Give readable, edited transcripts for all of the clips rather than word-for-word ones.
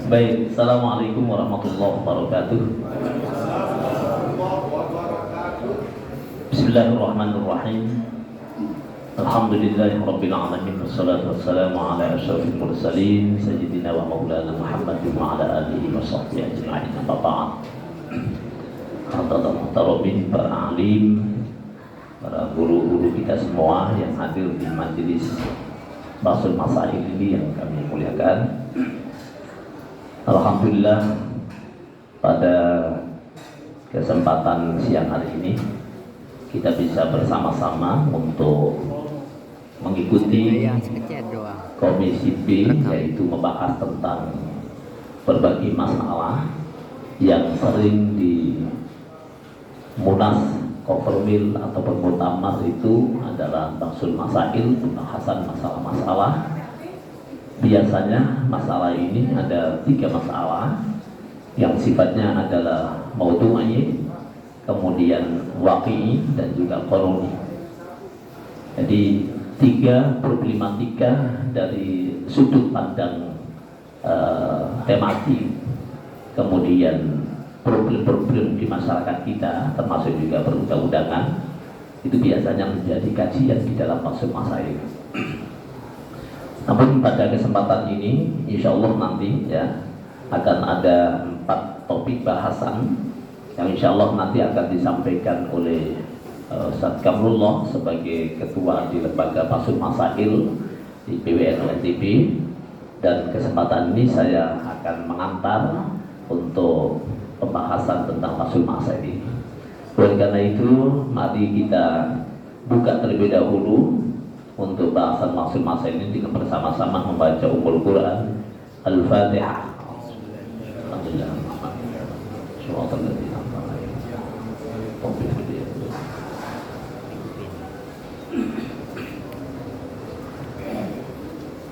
Baik, Assalamualaikum warahmatullahi wabarakatuh. Bismillahirrahmanirrahim. Alhamdulillahi rabbil alamin, wassalatu wassalamu ala asyrafil mursalin sayyidina wa maulana Muhammadin wa ala alihi wa sahbihi ajma'in. Amma ba'd. Hadirin muhtaromin, para alim, para guru-guru kita semua yang hadir di majelis Basul Masail ini yang kami muliakan. Alhamdulillah, pada kesempatan siang hari ini kita bisa bersama-sama untuk mengikuti Komisi B, yaitu membahas tentang berbagai masalah yang sering di Munas, Konfermil ataupun Muktamar itu adalah Basul Masail, pembahasan masalah-masalah. Biasanya masalah ini ada 3 masalah yang sifatnya adalah maudhu'i, kemudian waqi'i, dan juga qanuni. Jadi 3 problematika dari sudut pandang tematik, kemudian problem-problem di masyarakat kita, termasuk juga perundang-undangan, itu biasanya menjadi kajian di dalam Basul Masail. Namun pada kesempatan ini, insya Allah nanti ya akan ada 4 topik bahasan yang insya Allah nanti akan disampaikan oleh Ustaz Kamrullah sebagai ketua di lembaga Basul Masail di PWN NTB. Dan kesempatan ini saya akan mengantar untuk pembahasan tentang Basul Masail ini. Oleh karena itu, mari kita buka terlebih dahulu untuk bahasan Basul Masail ini dengan bersama-sama membaca Ummul Quran Al-Fatihah. Alhamdulillah.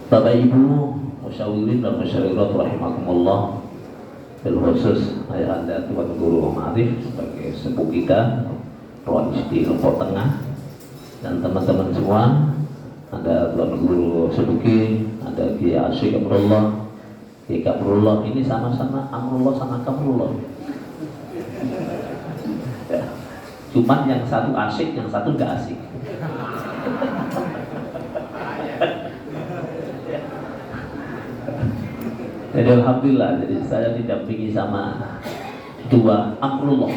Bapak Ibu musyawirin dan musyawirat rahimakumullah, bil khusus ayahanda Tuan Guru Ma'arif sebagai sepuh kita, Rois di Lombok Tengah, dan teman-teman semua. Ada Tuan Guru Sebuki, ada Kiai Asyik Amrullah, Kiai Kamrullah. Ini sama-sama Amrullah sama Kamrullah ya. Cuman yang satu asyik, yang satu gak asik. Jadi alhamdulillah, jadi saya didampingi sama 2 Amrullah,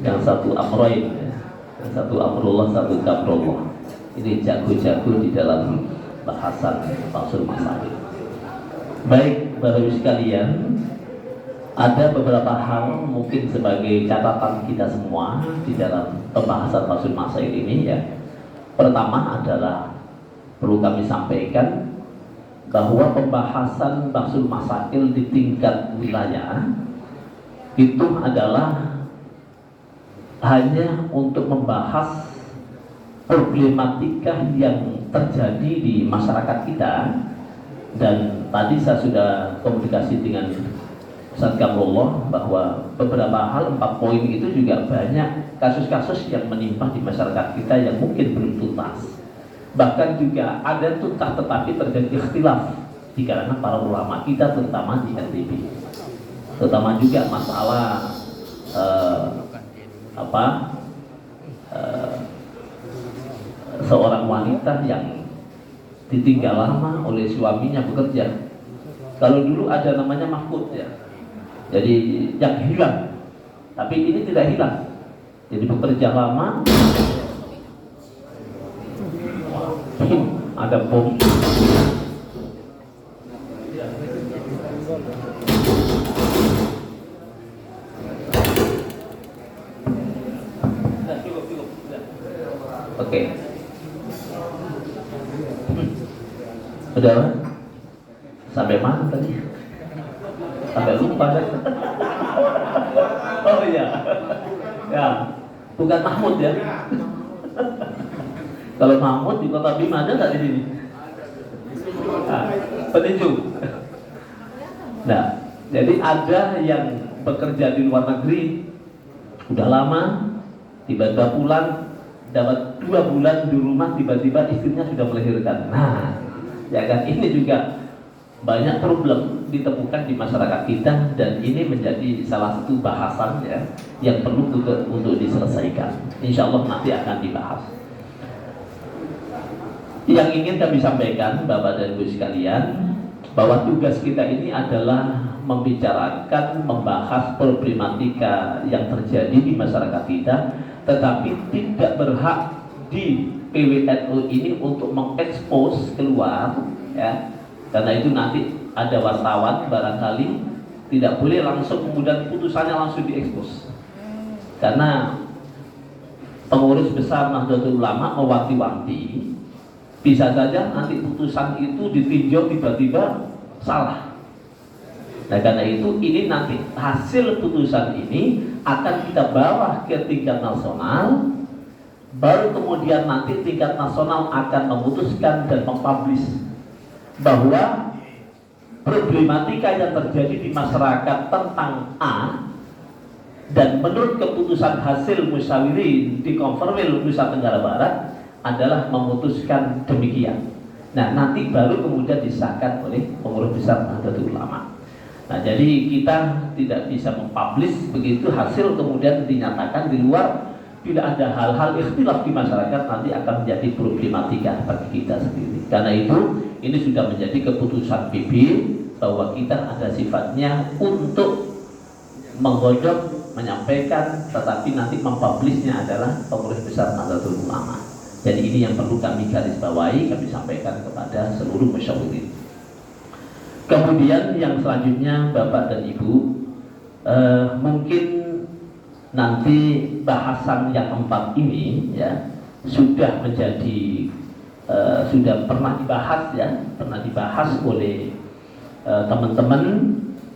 yang satu Amroin, yang satu Amrullah, satu Kamrullah. Ini jago-jago di dalam bahasan Basul Masail. Baik, Bapak Ibu sekalian, ada beberapa hal mungkin sebagai catatan kita semua di dalam pembahasan Basul Masail ini ya. Pertama adalah perlu kami sampaikan bahwa pembahasan Basul Masail di tingkat wilayah itu adalah hanya untuk membahas problematika yang terjadi di masyarakat kita. Dan tadi saya sudah komunikasi dengan Ustaz Kamrullah bahwa beberapa hal 4 poin itu juga banyak kasus-kasus yang menimpa di masyarakat kita yang mungkin belum tuntas. Bahkan juga ada tuntas tetapi terjadi ikhtilaf di kalangan para ulama kita, terutama di NTB. Terutama juga masalah seorang wanita yang ditinggal lama oleh suaminya bekerja. Kalau dulu ada namanya mahfud ya, jadi yang hilang, tapi ini tidak hilang. Jadi bekerja lama, ada bom. Oke. Udah sampai mana tadi? Sampai lupa kan? Oh iya. Ya, bukan Mahmud ya. Kalau Mahmud di Kota Bima ada nggak di sini? Nah, petinju. Nah, jadi ada yang bekerja di luar negeri udah lama, tiba-tiba pulang, dapat 2 bulan di rumah, tiba-tiba istrinya sudah melahirkan. Nah, ya kan, ini juga banyak problem ditemukan di masyarakat kita, dan ini menjadi salah satu bahasan ya yang perlu untuk diselesaikan. Insya Allah nanti akan dibahas. Yang ingin kami sampaikan Bapak dan Ibu sekalian, bahwa tugas kita ini adalah membicarakan, membahas problematika yang terjadi di masyarakat kita, tetapi tidak berhak di PWNU ini untuk mengekspos keluar ya. Karena itu nanti ada wartawan barangkali tidak boleh langsung kemudian putusannya langsung diekspos. Karena pengurus besar Nahdlatul Ulama mewanti-wanti, bisa saja nanti putusan itu ditinjau tiba-tiba salah. Nah karena itu ini nanti hasil putusan ini akan kita bawa ke tingkat nasional, baru kemudian nanti tingkat nasional akan memutuskan dan mempublish bahwa problematika yang terjadi di masyarakat tentang A, dan menurut keputusan hasil musyawirin di Konferensi Nusa Tenggara Barat adalah memutuskan demikian. Nah nanti baru kemudian disahkan oleh pengurus besar Nahdlatul Ulama. Nah jadi kita tidak bisa mempublish begitu hasil kemudian dinyatakan di luar, tidak ada hal-hal ikhtilaf di masyarakat, nanti akan menjadi problematika bagi kita sendiri. Karena itu ini sudah menjadi keputusan PB bahwa kita ada sifatnya untuk menggodok, menyampaikan, tetapi nanti mempublishnya adalah pengurus besar Nahdlatul Ulama. Jadi ini yang perlu kami garis bawahi, kami sampaikan kepada seluruh musyawirin. Kemudian yang selanjutnya Bapak dan Ibu, mungkin nanti bahasan yang keempat ini ya sudah menjadi sudah pernah dibahas ya, pernah dibahas oleh teman-teman,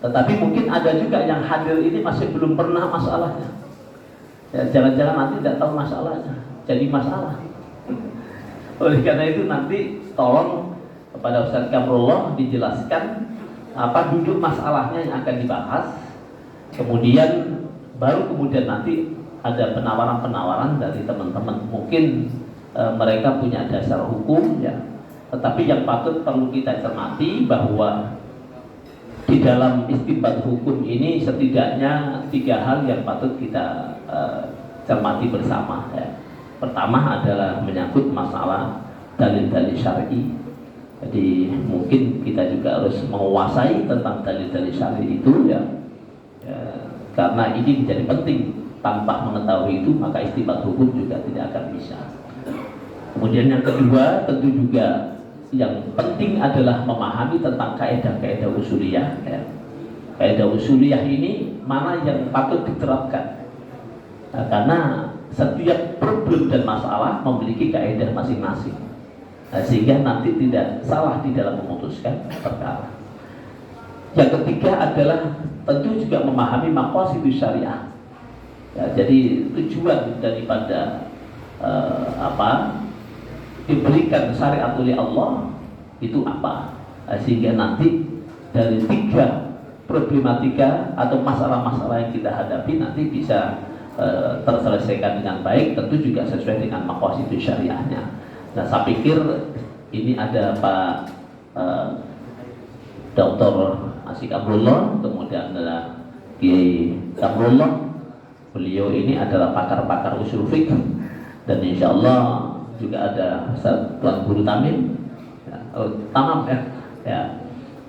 tetapi mungkin ada juga yang hadir ini masih belum pernah masalahnya. Ya, jangan-jangan nanti tidak tahu masalahnya, jadi masalah. Oleh karena itu nanti tolong kepada Ustaz Kamrullah dijelaskan apa duduk masalahnya yang akan dibahas, kemudian baru kemudian nanti ada penawaran-penawaran dari teman-teman. Mungkin mereka punya dasar hukum ya, tetapi yang patut perlu kita cermati bahwa di dalam istinbat hukum ini setidaknya 3 hal yang patut kita cermati bersama ya. Pertama adalah menyangkut masalah dalil-dalil syar'i. Jadi mungkin kita juga harus menguasai tentang dalil-dalil syar'i itu ya, karena ini menjadi penting. Tanpa mengetahui itu maka istinbat hukum juga tidak akan bisa. Kemudian yang kedua tentu juga yang penting adalah memahami tentang kaidah-kaidah usuliyah ya. Kaidah usuliyah ini mana yang patut diterapkan, nah, karena setiap problem dan masalah memiliki kaidah masing-masing, nah, sehingga nanti tidak salah di dalam memutuskan perkara. Yang ketiga adalah tentu juga memahami maqasidus syariah ya, jadi tujuan daripada diberikan syariat oleh Allah itu apa, sehingga nanti dari 3 problematika atau masalah-masalah yang kita hadapi nanti bisa terselesaikan dengan baik, tentu juga sesuai dengan maqasidus syariahnya. Nah saya pikir ini ada Pak Dr. Asik Abdullah, kemudian ada Kiai Kamrullah. Beliau ini adalah pakar-pakar usul fiqh, dan insya Allah juga ada Tuan Guru Tamim ya, Tamam ya,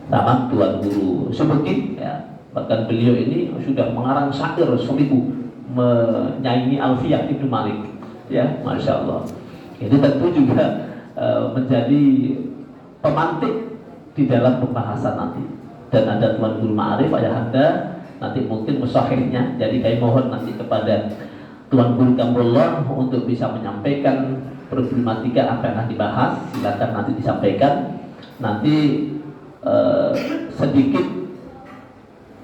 Tamam Tuan Guru Subuki ya. Bahkan beliau ini sudah mengarang syair 1000 menyaingi Alfiyah Ibnu Malik ya, Masya Allah. Ini tentu juga menjadi pemantik di dalam pembahasan nanti. Dan ada Tuan Guru Ma'arif Ayahanda, nanti mungkin musyahirnya. Jadi kami mohon nanti kepada Tuan Guru Kamrullah untuk bisa menyampaikan problematika apa yang akan dibahas, silakan nanti disampaikan. Nanti sedikit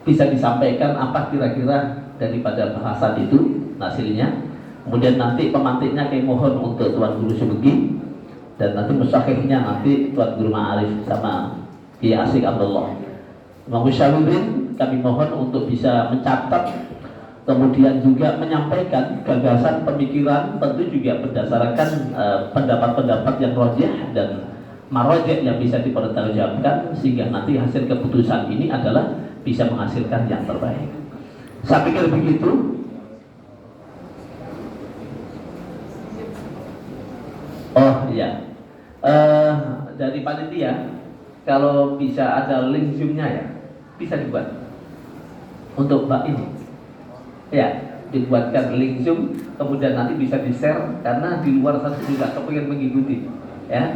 bisa disampaikan apa kira-kira daripada bahasan itu hasilnya. Kemudian nanti pemantiknya kami mohon untuk Tuan Guru Subuki, dan nanti musyahirnya nanti Tuan Guru Ma'arif sama Kiai Asik Abdullah. Musyawirin kami mohon untuk bisa mencatat, kemudian juga menyampaikan gagasan pemikiran, tentu juga berdasarkan pendapat-pendapat yang rajih dan marojek yang bisa dipertanggungjawabkan, sehingga nanti hasil keputusan ini adalah bisa menghasilkan yang terbaik. Saya pikir begitu. Oh iya, dari panitia kalau bisa ada link zoomnya ya, bisa dibuat untuk Mbak ini ya, dibuatkan link zoom, kemudian nanti bisa di share, karena di luar sana juga kepengen mengikuti ya.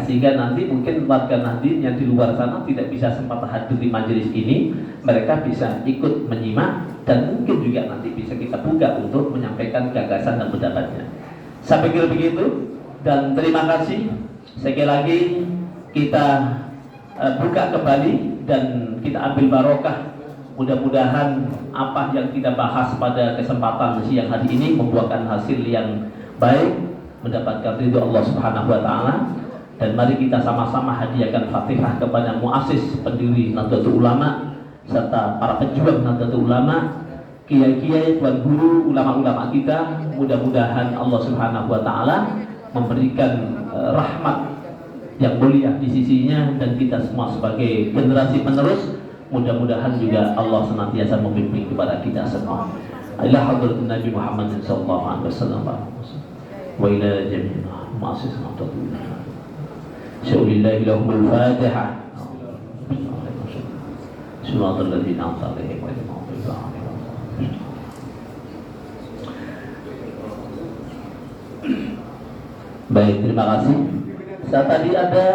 Sehingga nanti mungkin warga Nahdien yang di luar sana tidak bisa sempat hadir di majelis ini, mereka bisa ikut menyimak, dan mungkin juga nanti bisa kita buka untuk menyampaikan gagasan dan pendapatnya. Saya pikir begitu, dan terima kasih sekali lagi. Kita buka kembali dan kita ambil barokah. Mudah-mudahan apa yang kita bahas pada kesempatan siang hari ini membuahkan hasil yang baik, mendapatkan ridho Allah Subhanahu wa taala. Dan mari kita sama-sama hadiahkan Fatihah kepada muassis pendiri Nahdlatul Ulama serta para pejuang Nahdlatul Ulama, kiai-kiai, tuan guru, ulama-ulama kita. Mudah-mudahan Allah Subhanahu wa taala memberikan rahmat yang mulia di sisinya, dan kita semua sebagai generasi penerus mudah-mudahan juga Allah senantiasa membimbing kepada kita semua. Ila hadratin Nabi Muhammad sallallahu alaihi wasallam wa ila jami'il muassis Nahdlatul Ulama. Syaulillahi lahumul Fatihah. Suratul ladzina an'amta 'alaihim ghairil maghdubi 'alaihim. Baik, terima kasih. Saat tadi ada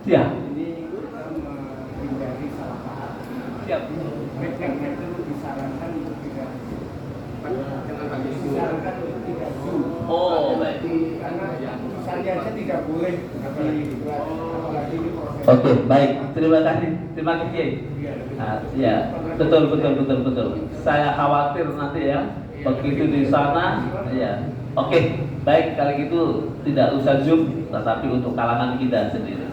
ya. Siap. Oh, baik. Oke, baik. Terima kasih. Terima kasih. Ya, betul. Saya khawatir nanti ya, begitu di sana, ya. Oke, baik, kalau gitu tidak usah zoom, tetapi untuk kalangan kita sendiri.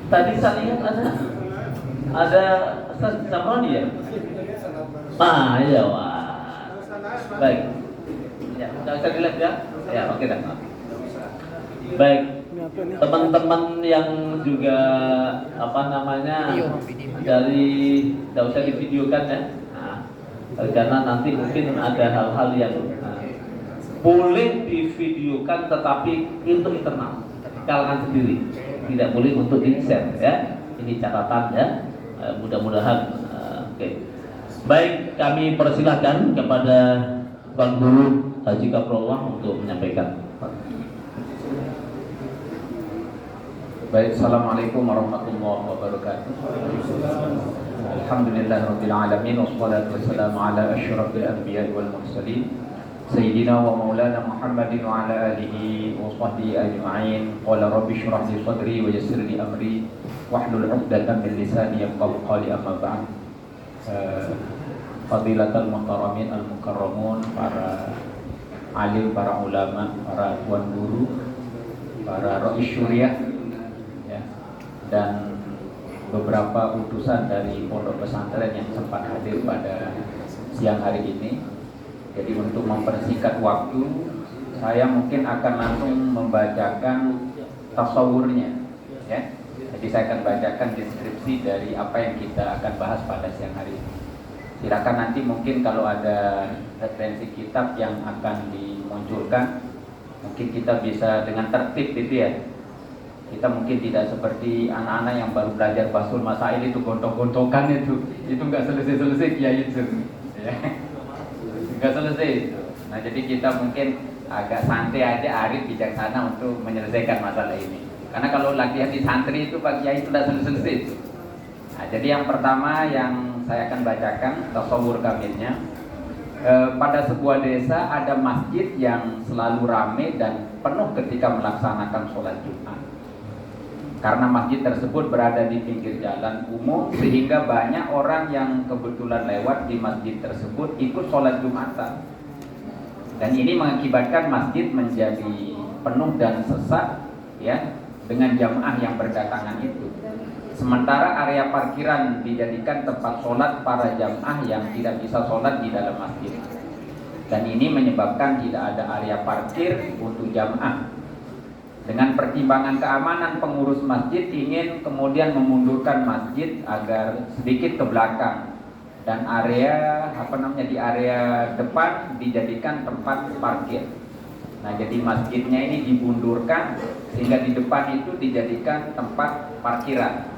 Tadi saya lihat ada Samroni ya? Iya, wah. Baik. Ya, nggak usah dilihat ya? Ya, oke dah. Baik, teman-teman yang juga dari nggak usah divideokan ya. Karena nanti mungkin ada hal-hal yang boleh divideokan, tetapi untuk internal kalangan sendiri, tidak boleh untuk di-share ya. Ini catatan ya. Mudah-mudahan oke. Baik, kami persilahkan kepada Tuan Guru Haji Kaprullah untuk menyampaikan. Baik, assalamualaikum warahmatullahi wabarakatuh. Alhamdulillahirabbil alamin, wassalatu wassalamu ala asyrafil anbiya'i wal mursalin sayyidina wa maulana Muhammadin wa ala alihi wa sahbihi ajma'in. Qala rabbi shrah li sadri wa yassir li amri wahlul 'uqdatam min lisani yafqahu qawli, amma ba'd. Fadilatul muhtaramin al-mukarramun, para alim, para ulama, para tuan guru, para rais syuriah ya, dan beberapa utusan dari pondok pesantren yang sempat hadir pada siang hari ini. Jadi untuk mempersingkat waktu, saya mungkin akan langsung membacakan tasawurnya ya. Jadi saya akan bacakan deskripsi dari apa yang kita akan bahas pada siang hari ini. Silakan nanti mungkin kalau ada referensi kitab yang akan dimunculkan, mungkin kita bisa dengan tertib gitu ya. Kita mungkin tidak seperti anak-anak yang baru belajar Basul Masail itu gontok-gontokan itu nggak selesai-selesai kiai itu ya. Nggak selesai itu. Nah, jadi kita mungkin agak santai aja, arif, bijaksana untuk menyelesaikan masalah ini. Karena kalau latihan di santri itu Pak Kiai itu tidak selesai itu. Nah, jadi yang pertama yang saya akan bacakan tasawur kamilnya. Pada sebuah desa ada masjid yang selalu ramai dan penuh ketika melaksanakan sholat Jumat. Karena masjid tersebut berada di pinggir jalan umum, sehingga banyak orang yang kebetulan lewat di masjid tersebut ikut sholat Jumatan. Dan ini mengakibatkan masjid menjadi penuh dan sesak ya, dengan jamaah yang berdatangan itu. Sementara area parkiran dijadikan tempat sholat para jamaah yang tidak bisa sholat di dalam masjid. Dan ini menyebabkan tidak ada area parkir untuk jamaah. Dengan pertimbangan keamanan, pengurus masjid ingin kemudian memundurkan masjid agar sedikit ke belakang dan area di area depan dijadikan tempat parkir. Nah, jadi masjidnya ini dimundurkan sehingga di depan itu dijadikan tempat parkiran.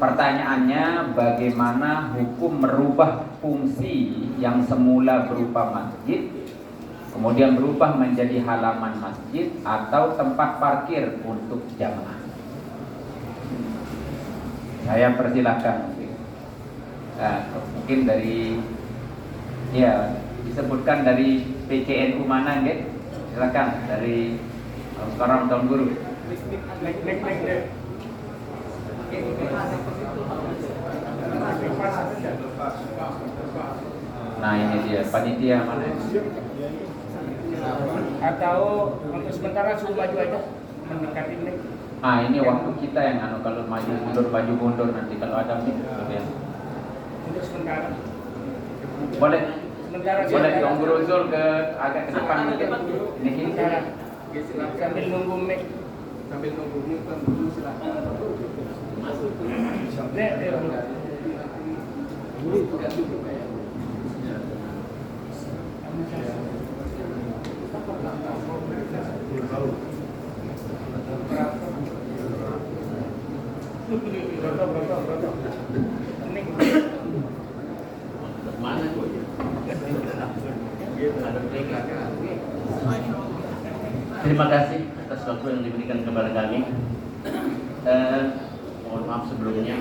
Pertanyaannya, bagaimana hukum merubah fungsi yang semula berupa masjid kemudian berubah menjadi halaman masjid atau tempat parkir untuk jamaah? Saya persilahkan. Mungkin dari disebutkan dari PCNU mana, nggih? Silakan dari sekarang tahun guru. Nah, ini dia panitia mana? Atau untuk sementara suruh maju aja mendekati ini. Ini waktu kita yang kalau maju mundur nanti kalau ada ya. Untuk sementara. Boleh. Sementara Boleh Om Guru Zul agak ke depan mungkin. Ini sambil nunggu mic. Sambil nunggu mic kan dulu silakan. Terima kasih atas waktu yang diberikan kepada kami. Mohon maaf sebelumnya.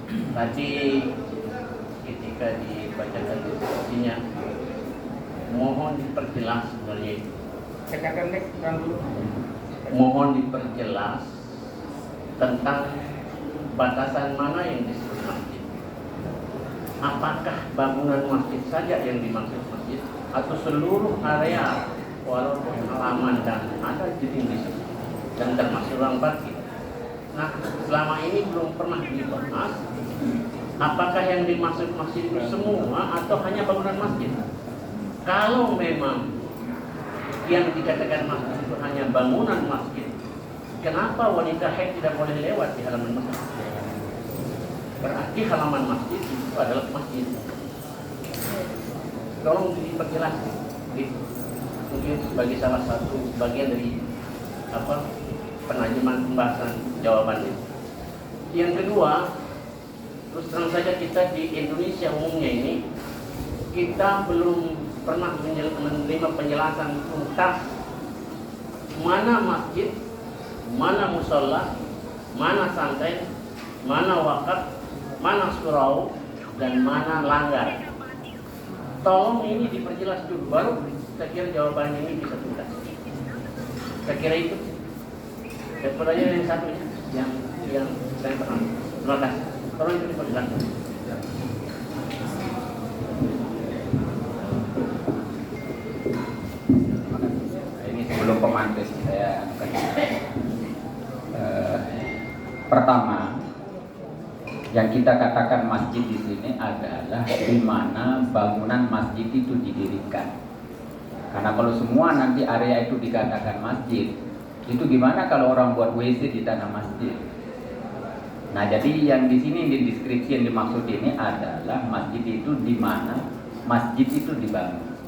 Tadi ketika dibacakan instruksinya, mohon diperjelas sebenarnya itu. Cekakan mic dulu. Mohon diperjelas tentang batasan mana yang disebut masjid. Apakah bangunan masjid saja yang dimaksud masjid atau seluruh area walaupun halaman dan ada jeding di situ dan termasuk ruang parkir. Nah, selama ini belum pernah dibahas apakah yang dimaksud masjid itu semua atau hanya bangunan masjid. Kalau memang yang dikatakan masjid itu hanya bangunan masjid, kenapa wanita haid tidak boleh lewat di halaman masjid? Berarti halaman masjid itu adalah masjid. Tolong diperjelas. Mungkin sebagai salah satu bagian dari penajaman pembahasan jawabannya. Yang kedua, terus terang saja kita di Indonesia umumnya ini kita belum pernah menerima penjelasan tuntas mana masjid, mana musola, mana santai, mana wakaf, mana surau, dan mana langgar. Tolong ini diperjelas dulu, baru saya kira jawabannya ini bisa tuntas. Saya kira itu. Pertanyaan yang satu yang saya paham. Terima kasih. Tolong itu diperjelaskan. Ini sebelum pemantik saya pertama yang kita katakan masjid di sini adalah di mana bangunan masjid itu didirikan. Karena kalau semua nanti area itu dikatakan masjid, itu gimana kalau orang buat WC di tanah masjid? Nah, jadi yang di sini di deskripsi yang dimaksud ini adalah masjid itu di mana masjid itu dibangun.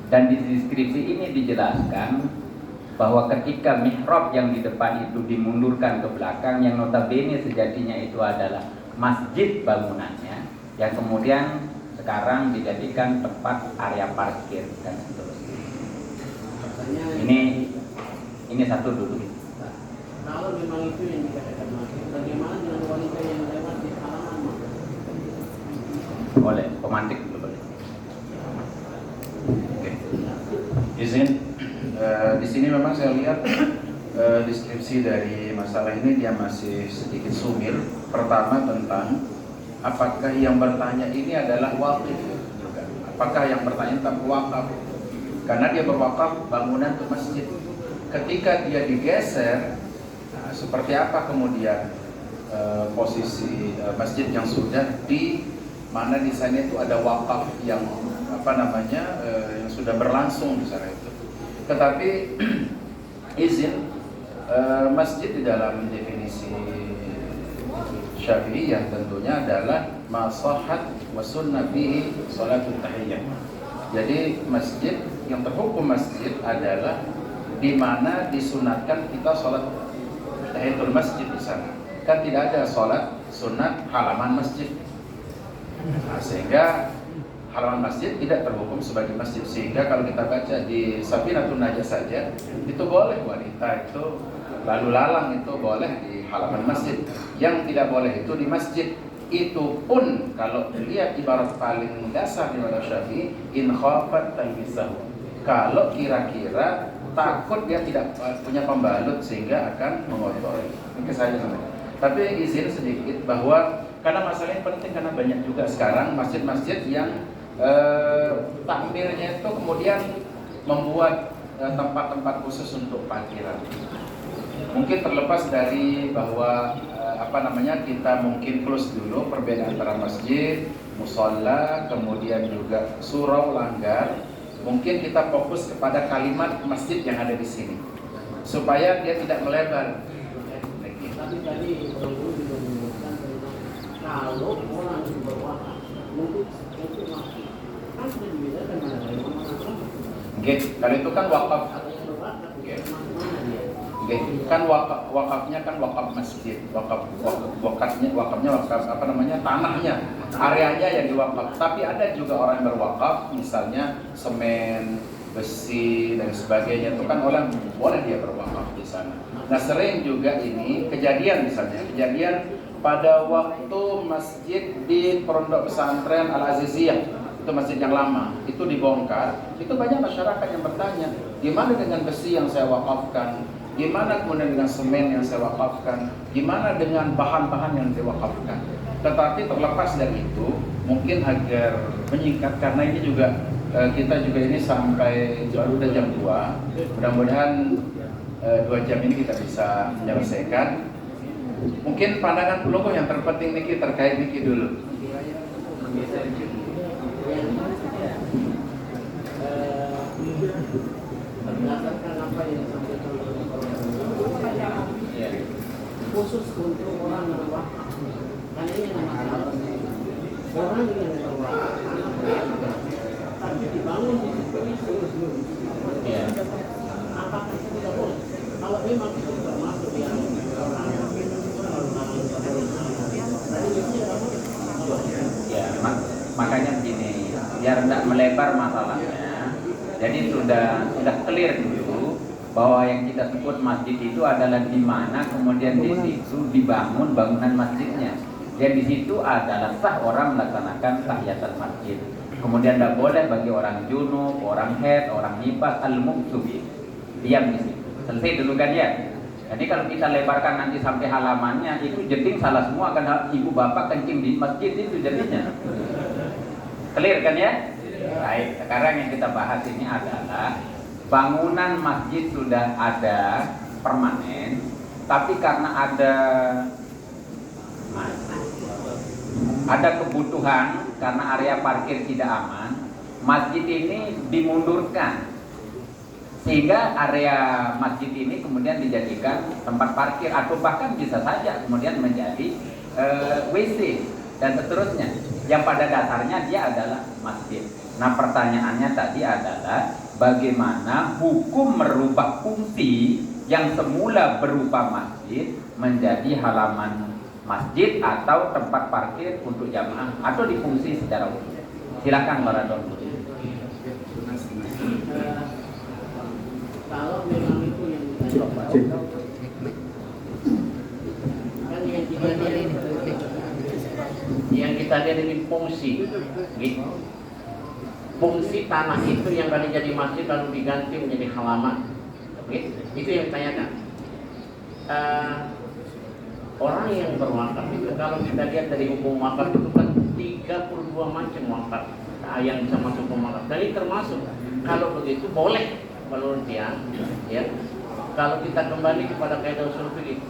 Dan di deskripsi ini dijelaskan bahwa ketika mihrab yang di depan itu dimundurkan ke belakang, yang notabene sejatinya itu adalah masjid bangunannya, yang kemudian sekarang dijadikan tempat area parkir dan seterusnya. Ini satu dulu. Kalau memang itu yang dikatakan masjid, bagaimana dengan wanita yang lewat di halaman masjid? Boleh, pemantik dulu boleh. Oke. Izin. Di sini memang saya lihat deskripsi dari masalah ini dia masih sedikit sumir. Pertama tentang apakah yang bertanya ini adalah wakif juga. Apakah yang bertanya tentang wakaf? Karena dia berwakaf bangunan ke masjid. Ketika dia digeser, seperti apa kemudian posisi masjid yang sudah di mana di sana itu ada wakaf yang yang sudah berlangsung di sana itu. Tetapi izin Masjid di dalam definisi Syafi'iyah tentunya adalah masahat wa sunnah fihi salatul tahiyyah. Jadi masjid yang terhukum masjid adalah di mana disunatkan kita salat tahiyatul masjid di sana. Kan tidak ada salat sunat halaman masjid. Nah, sehingga halaman masjid tidak terhukum sebagai masjid. Sehingga kalau kita baca di Safinatun Najah saja, itu boleh wanita itu lalu lalang itu boleh di halaman masjid. Yang tidak boleh itu di masjid. Itu pun kalau lihat ibarat paling dasar di mazhab Syafi'i, in khafat talbisahu. Kalau kira-kira takut dia tidak punya pembalut sehingga akan mengotori. Mungkin saja teman. Tapi izin sedikit bahwa karena masalah ini penting karena banyak juga sekarang masjid-masjid yang takmirnya itu kemudian membuat tempat-tempat khusus untuk parkiran. Mungkin terlepas dari bahwa kita mungkin close dulu perbedaan antara masjid, musola, kemudian juga surau, langgar. Mungkin kita fokus kepada kalimat masjid yang ada di sini supaya dia tidak melebar. Tapi tadi Bang Guru juga menyebutkan tentang kalau orang berwakaf untuk masjid kan sudah dibedakan mana yang Oke, kalau itu kan wakaf. Kan wakafnya kan wakaf masjid, wakafnya tanahnya, areanya yang diwakaf. Tapi ada juga orang yang berwakaf, misalnya semen, besi dan sebagainya, itu kan orang boleh dia berwakaf di sana. Nah sering juga ini kejadian pada waktu masjid di Pondok Pesantren Al Aziziyah, itu masjid yang lama, itu dibongkar. Itu banyak masyarakat yang bertanya, gimana dengan besi yang saya wakafkan? Gimana kemudian dengan semen yang saya wakafkan? Gimana dengan bahan-bahan yang saya wakafkan? Tetapi terlepas dari itu, mungkin agar menyingkat, karena ini juga kita juga ini sampai baru udah jam 2. Mudah-mudahan 2 jam ini kita bisa menyelesaikan. Mungkin pandangan pelungguh yang terpenting Niki terkait Niki dulu. Berdasarkan apa yang disampaikan khusus untuk orang berwakaf, karena ini masalah orang yang berwakaf tapi dibangun di situ apakah itu tidak boleh? Kalau memang itu termasuk yang makanya begini, biar tidak melebar masalahnya. Jadi sudah clear dulu bahwa yang kita sebut masjid itu adalah di mana kemudian di situ dibangun bangunan masjidnya. Dan di situ adalah sah orang melaksanakan tahiyatul masjid. Kemudian tidak boleh bagi orang junub, orang haid, orang nifas, al-muqsubi diam di situ. Selesai dulu kan ya. Jadi kalau kita lebarkan nanti sampai halamannya, itu jeding salah semua, kan ibu bapak kencing di masjid itu jadinya. Clear kan ya? Baik, sekarang yang kita bahas ini adalah bangunan masjid sudah ada permanen, tapi karena ada kebutuhan karena area parkir tidak aman, masjid ini dimundurkan sehingga area masjid ini kemudian dijadikan tempat parkir atau bahkan bisa saja kemudian menjadi WC dan seterusnya, yang pada dasarnya dia adalah masjid. Nah pertanyaannya tadi adalah bagaimana hukum merubah fungsi yang semula berupa masjid menjadi halaman masjid atau tempat parkir untuk jamaah atau difungsi secara umum. Silakan para Don. Kalau memang itu yang kita lihat ini fungsi, gitu. Fungsi tanah itu yang tadi jadi masjid lalu diganti menjadi halaman, gitu. Itu yang ditanyakan. Orang yang berwakaf itu kalau kita lihat dari hukum wakaf itu kan 32 macam wakaf yang bisa masuk ke wakaf. Jadi termasuk kalau begitu boleh volunteer, ya. Kalau kita kembali kepada kaidah usul fikih,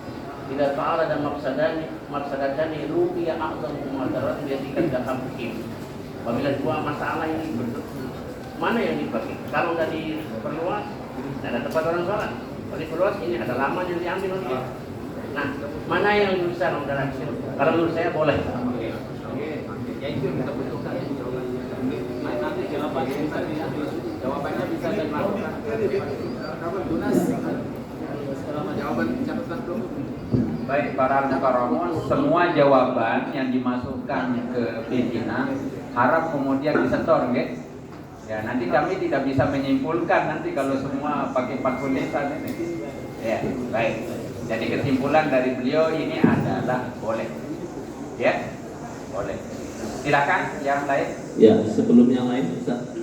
tidak ta'ala dan mafsadatani ru'ya a'zam mu'adarat biatikan dalam fikih. Apabila dua masalah ini mana yang dipakai? Kalau sudah diperluas, ada tempat orang sholat. Oleh keluar ini ada lama yang diambil oleh dia. Nah, mana yang lebih besar dalam sini? Kalau menurut saya boleh. Ya itu yang kita butuhkan jawabannya. Nanti jawabannya bisa dilakukan. Jawaban catatan dulu. Baik para al-mukarramun, semua jawaban yang dimasukkan ke pimpinan harap kemudian disetor, nggih. Ya, nanti kami tidak bisa menyimpulkan nanti kalau semua pakai tulisan ini. Ya, baik. Jadi kesimpulan dari beliau ini adalah boleh. Ya, boleh. Silakan yang lain. Ya, sebelum yang lain, Ustaz.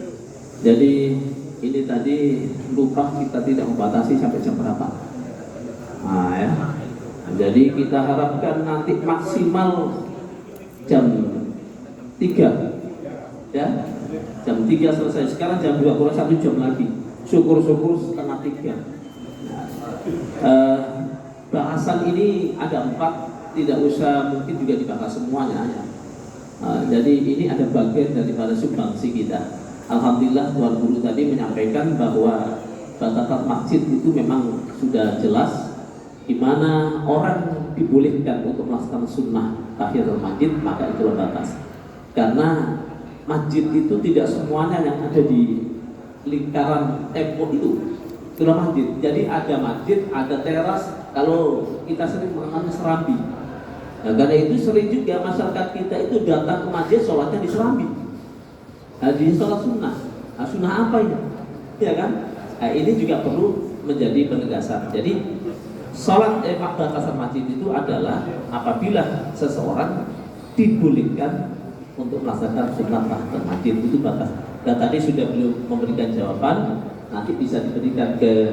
Jadi ini tadi lupa kita tidak membatasi sampai jam berapa. Nah, ya. Jadi kita harapkan nanti maksimal jam 3. Ya. Jam 3 selesai. Sekarang jam 2 kurang 1 jam lagi. Syukur-syukur setengah 3. Bahasan ini ada 4, tidak usah mungkin juga dibahas semuanya ya. Jadi ini ada bagian daripada sumbangsi kita. Alhamdulillah Tuan Guru tadi menyampaikan bahwa batasan masjid itu memang sudah jelas, di mana orang dibolehkan untuk melaksanakan sunnah tahiyatul masjid, maka itulah batas. Karena masjid itu tidak semuanya yang ada di lingkaran tembok itu. Itulah masjid. Jadi ada masjid, ada teras. Kalau kita sering mengenal serambi. Nah, karena itu sering juga masyarakat kita itu datang ke masjid sholatnya di serambi. Nah, di sholat sunnah. Nah, sunnah apa ini? Ya kan? Nah, ini juga perlu menjadi penegasan. Jadi sholat batasan masjid itu adalah apabila seseorang dibolehkan untuk melaksanakan sunnah tahiyatul masjid, itu batas. Dan tadi sudah beliau memberikan jawaban. Nanti bisa diberikan ke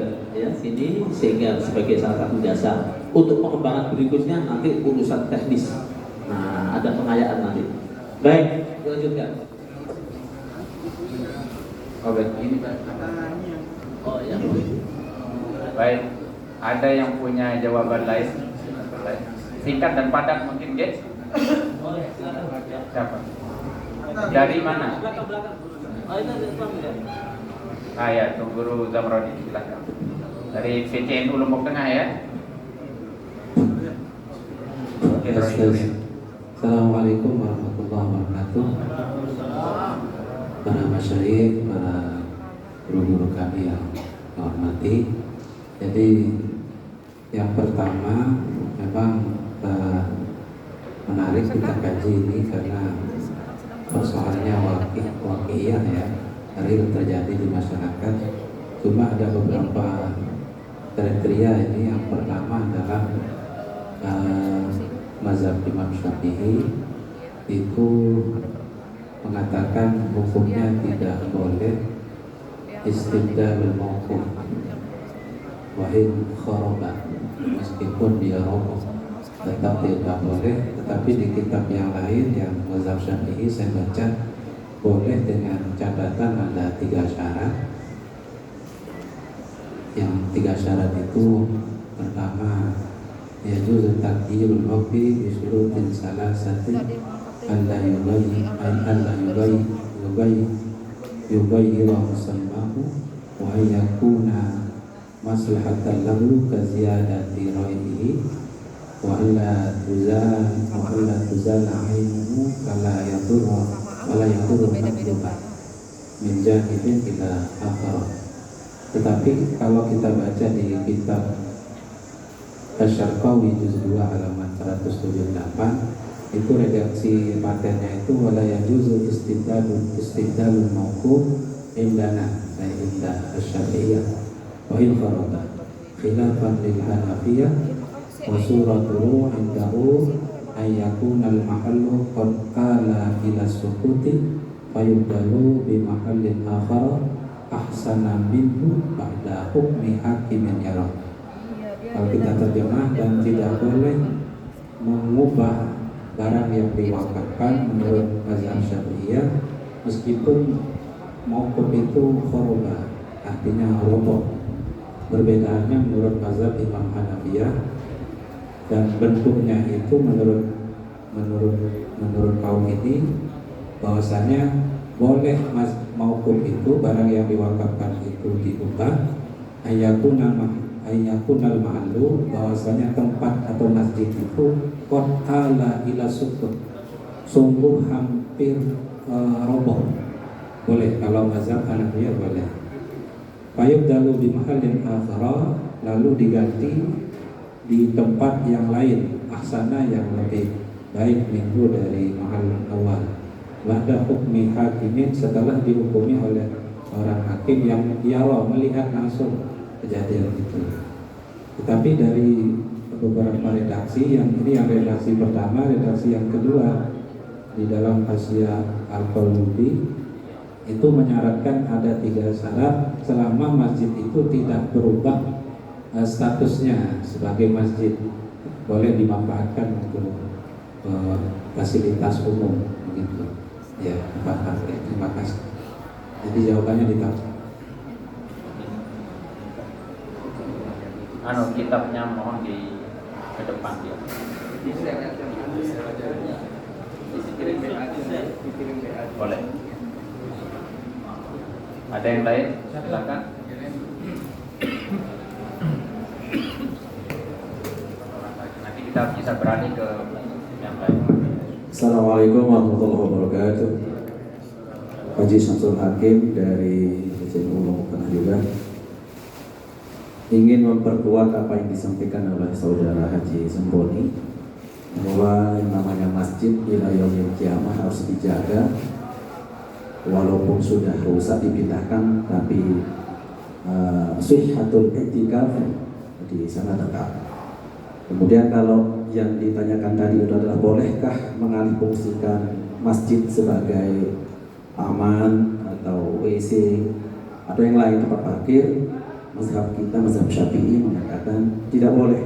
sini sehingga sebagai salah satu dasar untuk pengembangan berikutnya nanti urusan teknis. Nah, ada pengayaan nanti. Baik, lanjutkan. Oh, baik. Ini Pak. Oh ya. Baik. Ada yang punya jawaban lain? Singkat dan padat mungkin, guys. Siapa? Dari mana? Ya, Guru Zamroni, silakan. Dari PCNU Lombok Tengah ya. Assalamualaikum warahmatullahi wabarakatuh. Para masyayikh, para guru-guru kami yang saya hormati. Jadi yang pertama memang menarik kita kaji ini karena persoalannya wakiyah ya, real terjadi di masyarakat. Cuma ada beberapa kriteria ini. Yang pertama adalah mazhab Imam Syafi'i itu mengatakan hukumnya tidak boleh istibdalul mauquf wahid kharabat, meskipun dia roboh tetap tidak boleh. Tetapi di kitab yang lain yang mazhab Syafi'i saya baca boleh dengan catatan ada 3 syarat. Yang 3 syarat itu pertama, yajuz taqdirul waqfi bi syurutin salasati alla yubayyi musammahu wa yakuna maslahatan lahu ka ziyadati ra'yihi wa alla tuzal ainuhu kala yadurru matluban min janibin ila akhar. Tetapi kalau kita baca di kitab Asy-Syarqawi juz 2 halaman 178 itu redaksi patennya itu wala yajuzu istibdalul mauquf indana inda asy-Syafi'iyah wa in farada khilafan lil Hanafiyah wa suratuhu indahu ay yakuna al mahallu qad qala ila sukuti fayubdalu bi mahallin akhar ahsana minhu ba'da hukmi hakimin yarah. Kalau kita terjemah, dan tidak boleh mengubah barang yang diwakafkan menurut mazhab Syafi'iyah meskipun mauquf itu khoroba, artinya roboh. Perbedaannya menurut mazhab Imam Hanafiyah, dan bentuknya itu menurut kaum ini bahwasanya boleh mauquf itu barang yang diwakafkan itu diubah ayakuna ayyakunal ma'lu, bahwasanya tempat atau masjid itu qad ala ila sukut, sungguh hampir roboh. Boleh kalau mazhab Hanafiyah boleh. Fayubdalu bi mahallin akhara, lalu diganti di tempat yang lain, ahsana yang lebih baik minggu dari mahal awal. Ba'da hukmi hakimin, setelah dihukumi oleh orang hakim yang yara, melihat langsung kejadian itu. Tetapi dari beberapa redaksi, yang ini yang redaksi pertama, redaksi yang kedua di dalam Hasyiah Al-Qulubi itu menyarankan ada 3 syarat selama masjid itu tidak berubah statusnya sebagai masjid, boleh dimanfaatkan untuk fasilitas umum begitu. Ya, 4 hal. Terima kasih. Jadi jawabannya ditambah. Kitabnya mohon di ke depan dia. Boleh. Ada yang lain? Silakan. Nanti kita bisa beralih ke yang lain. Assalamualaikum warahmatullahi wabarakatuh. Haji Syamsul Hakim dari Ulum Pernah juga ingin memperkuat apa yang disampaikan oleh saudara Haji Semboni, bahwa yang namanya masjid ila yaumil kiamah harus dijaga. Walaupun sudah rusak dipindahkan, tapi sihhatul i'tikaf di sana tetap. Kemudian kalau yang ditanyakan tadi adalah bolehkah mengalihfungsikan masjid sebagai aman atau WC atau yang lain, tempat parkir, mazhab kita, mazhab Syafi'i mengatakan tidak boleh.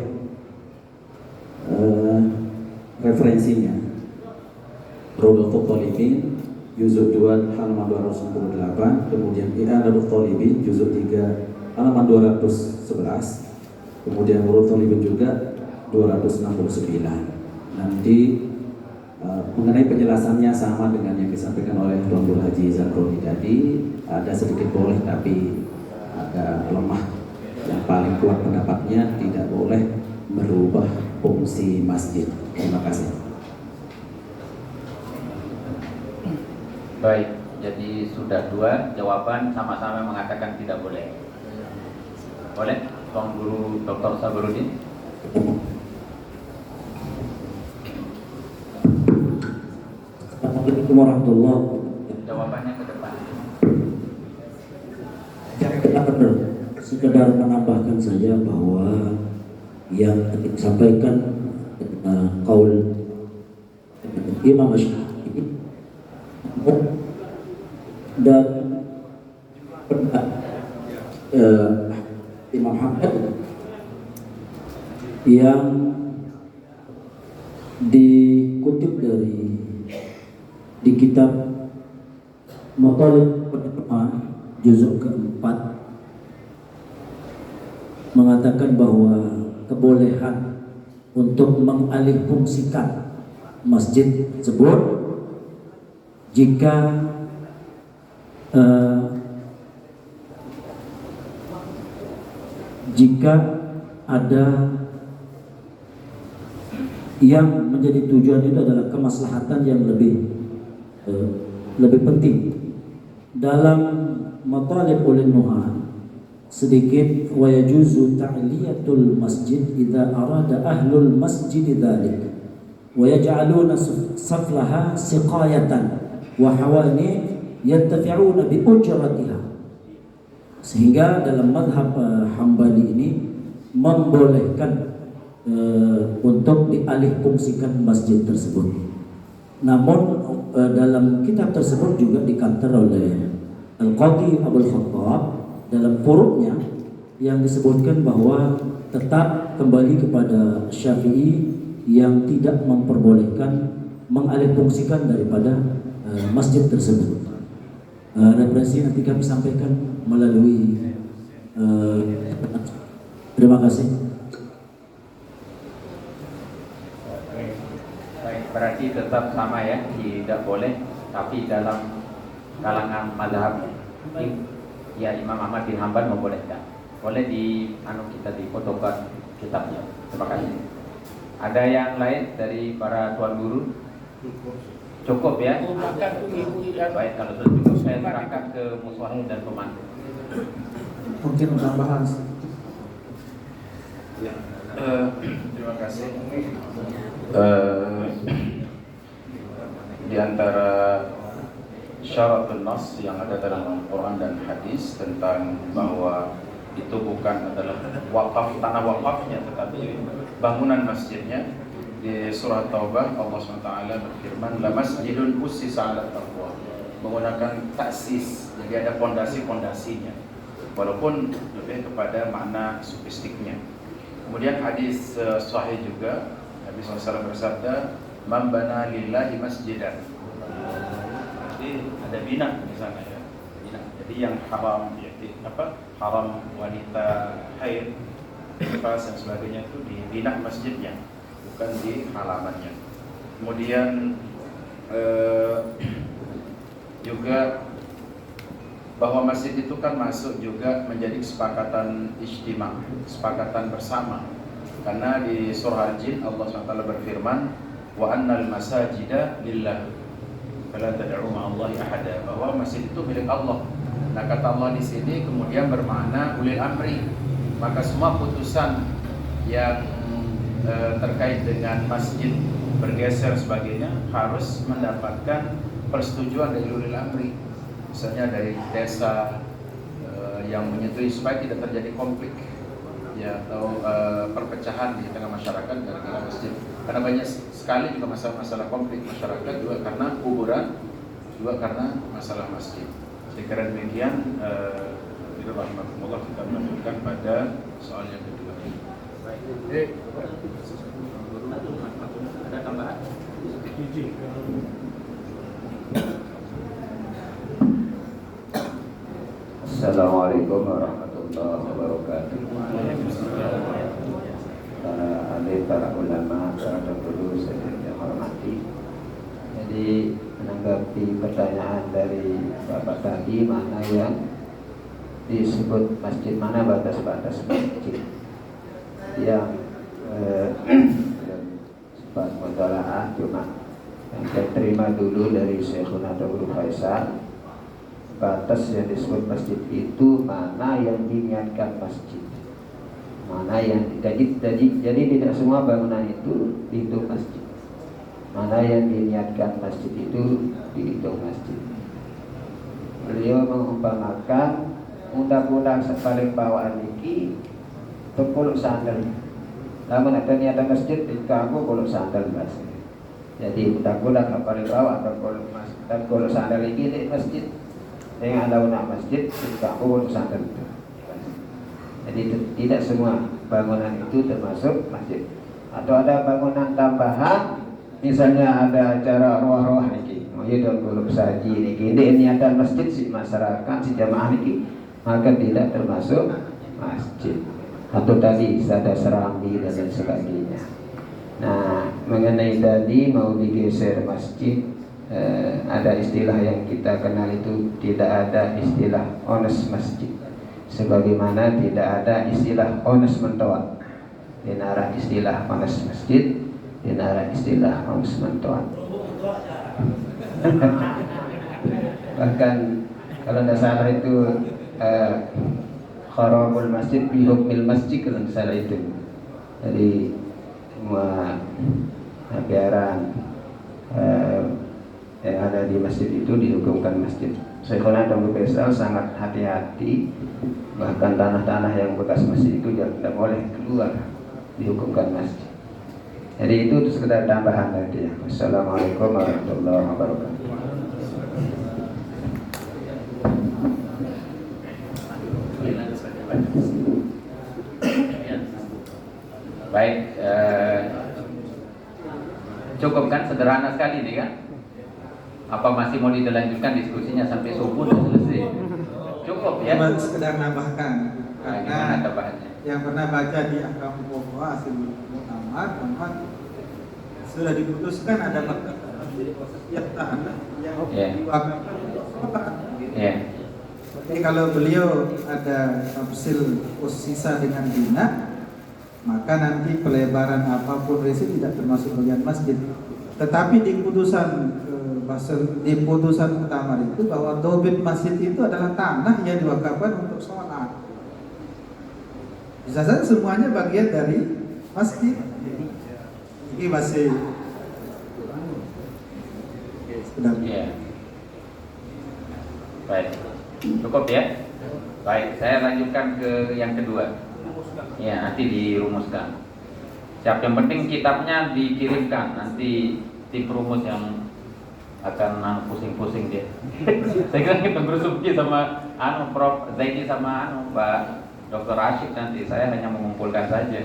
Referensinya Rawdatul Thalibin juzuk 2 halaman 268, kemudian I'anatul Thalibin juzuk 3 halaman 211, kemudian Rawdatul Thalibin juga 269. Nanti mengenai penjelasannya sama dengan yang disampaikan oleh Tuan Guru Haji Zarroni tadi, ada sedikit boleh tapi agak lemah. Yang paling kuat pendapatnya tidak boleh merubah fungsi masjid. Terima kasih. Baik, jadi sudah 2 jawaban sama-sama mengatakan tidak boleh. Boleh, Tuan Guru Dr. Sabarudin. Assalamualaikum warahmatullahi wabarakatuh. Jawabannya ke depan. Sekedar menambahkan saja bahwa yang disampaikan qaul Imam Syafi'i dan Imam Ahmad yang dikutip di kitab Matalib juzuk ke-4 mengatakan bahwa kebolehan untuk mengalihfungsikan masjid tersebut jika ada yang menjadi tujuan itu adalah kemaslahatan yang lebih penting. Dalam Matalib ulil Nuha sedikit, wa yajuzu ta'liyatul masjid idza arada ahlul masjid dzalik wa yaj'aluna saflaha siqayatan wa hawani yantafi'una bi ujratiha. Sehingga dalam mazhab Hambali ini membolehkan untuk dialihfungsikan masjid tersebut. Namun dalam kitab tersebut juga dikatakan oleh Al-Qadhi Abul Khattab dalam furuknya yang disebutkan bahwa tetap kembali kepada Syafi'i yang tidak memperbolehkan mengalihfungsikan daripada masjid tersebut. Referensi nanti kami sampaikan melalui terima kasih. Baik, berarti tetap sama ya, tidak boleh, tapi dalam kalangan mazhab ya Imam Ahmad bin Hanbal membolehkan. boleh kita difotokan kitabnya. Terima kasih. Ada yang lain dari para tuan guru? Cukup ya? Baik, kalau sudah cukup saya serahkan ke Muswahid dan pemandu. Mungkin tambahan. Ya, terima kasih. Di antara syaratun nas yang ada dalam Al-Quran dan hadis tentang bahwa itu bukan adalah wakaf, tanah wakafnya, tetapi bangunan masjidnya. Di surah Taubah Allah SWT berfirman, la masjidun ussisa 'ala taqwa, menggunakan taksis, jadi ada pondasi-pondasinya, walaupun lebih kepada makna sofistiknya. Kemudian hadis sahih juga, Nabi SAW bersabda, man bana lillahi masjidan. Jadi ada bina di sana ya. Bina. Jadi yang haram haram wanita haid, nifas dan sebagainya itu di bina masjidnya, bukan di halamannya. Kemudian juga bahwa masjid itu kan masuk juga menjadi kesepakatan ijtima, kesepakatan bersama. Karena di surah Al-Jin Allah SWT berfirman, wa annal masajida lillah fala tad'u ma'allahi ahada, bahwa masjid itu milik Allah. Nah, kata Allah di sini kemudian bermakna ulil amri, maka semua putusan yang terkait dengan masjid bergeser sebagainya harus mendapatkan persetujuan dari ulil amri, misalnya dari desa yang menyetujui supaya tidak terjadi konflik ya, atau perpecahan di tengah masyarakat gara-gara masjid. Karena banyak sekali juga masalah konflik masyarakat juga karena kuburan, juga karena masalah masjid. Saya kira demikian. Bismillahirrahmanirrahim. Kita melanjutkan pada soal yang kedua. Ada tambahan? Assalamualaikum warahmatullahi wabarakatuh. Para alim, para ulama, para guru saya hormati. Jadi menanggapi pertanyaan dari Bapak tadi, mana yang disebut masjid, mana batas-batas masjid yang sempat mutalaah, cuma yang saya terima dulu dari Syekhuna Dr. Faisal, batas yang disebut masjid itu mana yang diniatkan masjid, mana yang jadi tidak semua bangunan itu dihitung masjid, mana yang diniatkan masjid itu dihitung masjid. Beliau mengumpamakan undang-undang paling bawaan iki tepuluk sandal. Namun ada niatan masjid di kamu puluk sandal mas. Jadi undang-undang paling bawah tepuluk sandal iki di masjid. Dengan ada undang masjid di kamu puluk sandal. Jadi tidak semua bangunan itu termasuk masjid. Atau ada bangunan tambahan, misalnya ada acara roh-roh niki, dan puluk saji niki, ini niatan masjid si masyarakat si jamaah niki, maka tidak termasuk masjid. Atau tadi ada serambi dan lain sebagainya. Nah, mengenai tadi mau digeser masjid, ada istilah yang kita kenal itu tidak ada istilah ones masjid, sebagaimana tidak ada istilah ones mentoan. Dinara istilah ones masjid, dinara istilah ones mentoan. Bahkan kalau tidak salah itu kharabul masjid bihukmil masjid, kalau tidak salah itu. Jadi semua biaran yang ada di masjid itu dihukumkan masjid. Syekhuna Dr. Faisal sangat hati-hati, bahkan tanah-tanah yang bekas masjid itu tidak boleh keluar, dihukumkan masjid. Jadi itu sekedar tambahan tadi. Wassalamualaikum warahmatullahi wabarakatuh. Baik, cukup kan, sederhana sekali nih kan? Apa masih mau dilanjutkan diskusinya sampai subuh dan selesai? Cukup ya? Cuma sekedar nambahkan, karena tambahannya? Yang pernah baca di Ahkam Fuqaha Asilul Mu'tamad, memang sudah diputuskan ada setiap tanah yang diwakafkan. Jadi kalau beliau ada tafsir sisa dengan bina, maka nanti pelebaran apapun resi tidak termasuk bagian masjid. Tetapi di putusan utama itu bahwa dobit masjid itu adalah tanah yang diwakafkan untuk sholat. Bisa saja semuanya bagian dari masjid. Ini masih sudah. Ya. Baik, cukup ya. Baik, saya lanjutkan ke yang kedua. Ya, nanti dirumuskan. Siap, yang penting kitabnya dikirimkan. Nanti tim rumus yang akan pusing-pusing dia. Saya kira kita bersubki sama Prof Zaini sama Mbak Dr. Rashid nanti. Saya hanya mengumpulkan saja.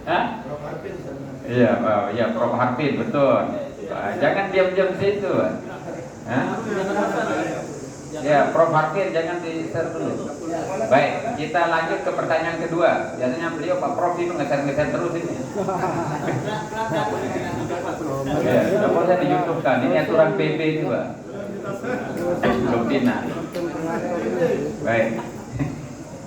Hah? Iya, ya Prof Harfin, betul. Jangan diam-diam situ. Hah? Ya, Prof Harfin jangan di-share dulu. Baik, kita lanjut ke pertanyaan kedua. Biasanya beliau Pak Prof itu ngeser-ngeser terus ini. Ya, coba saya di YouTube kan. Ini aturan PB juga. Belum final. Baik.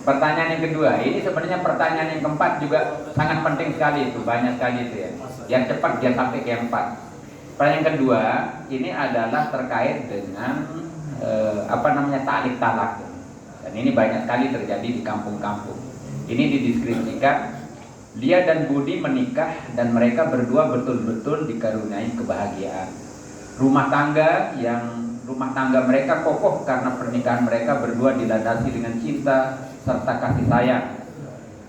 Pertanyaan yang kedua, ini sebenarnya pertanyaan yang keempat juga sangat penting sekali itu, banyak sekali itu ya. Yang cepat dia sampai ke yang 4. Pertanyaan yang kedua, ini adalah terkait dengan ta'liq talak. Dan ini banyak sekali terjadi di kampung-kampung. Ini dideskripsikan, dia dan Budi menikah dan mereka berdua betul-betul dikaruniai kebahagiaan. Rumah tangga mereka kokoh karena pernikahan mereka berdua dilandasi dengan cinta serta kasih sayang.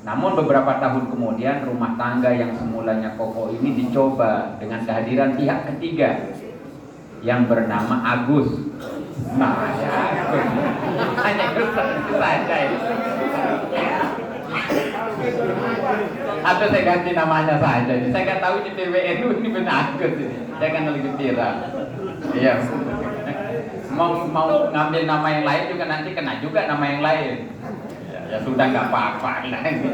Namun beberapa tahun kemudian rumah tangga yang semulanya kokoh ini dicoba dengan kehadiran pihak ketiga yang bernama Agus. Nah, hanya saja itu. Atau saya ganti namanya saja. Saya nggak tahu di PWNU ini benar Agus ini. Jangan lebih viral. Iya. Mau ngambil nama yang lain juga nanti kena juga nama yang lain. Ya sudah nggak apa-apa lah ini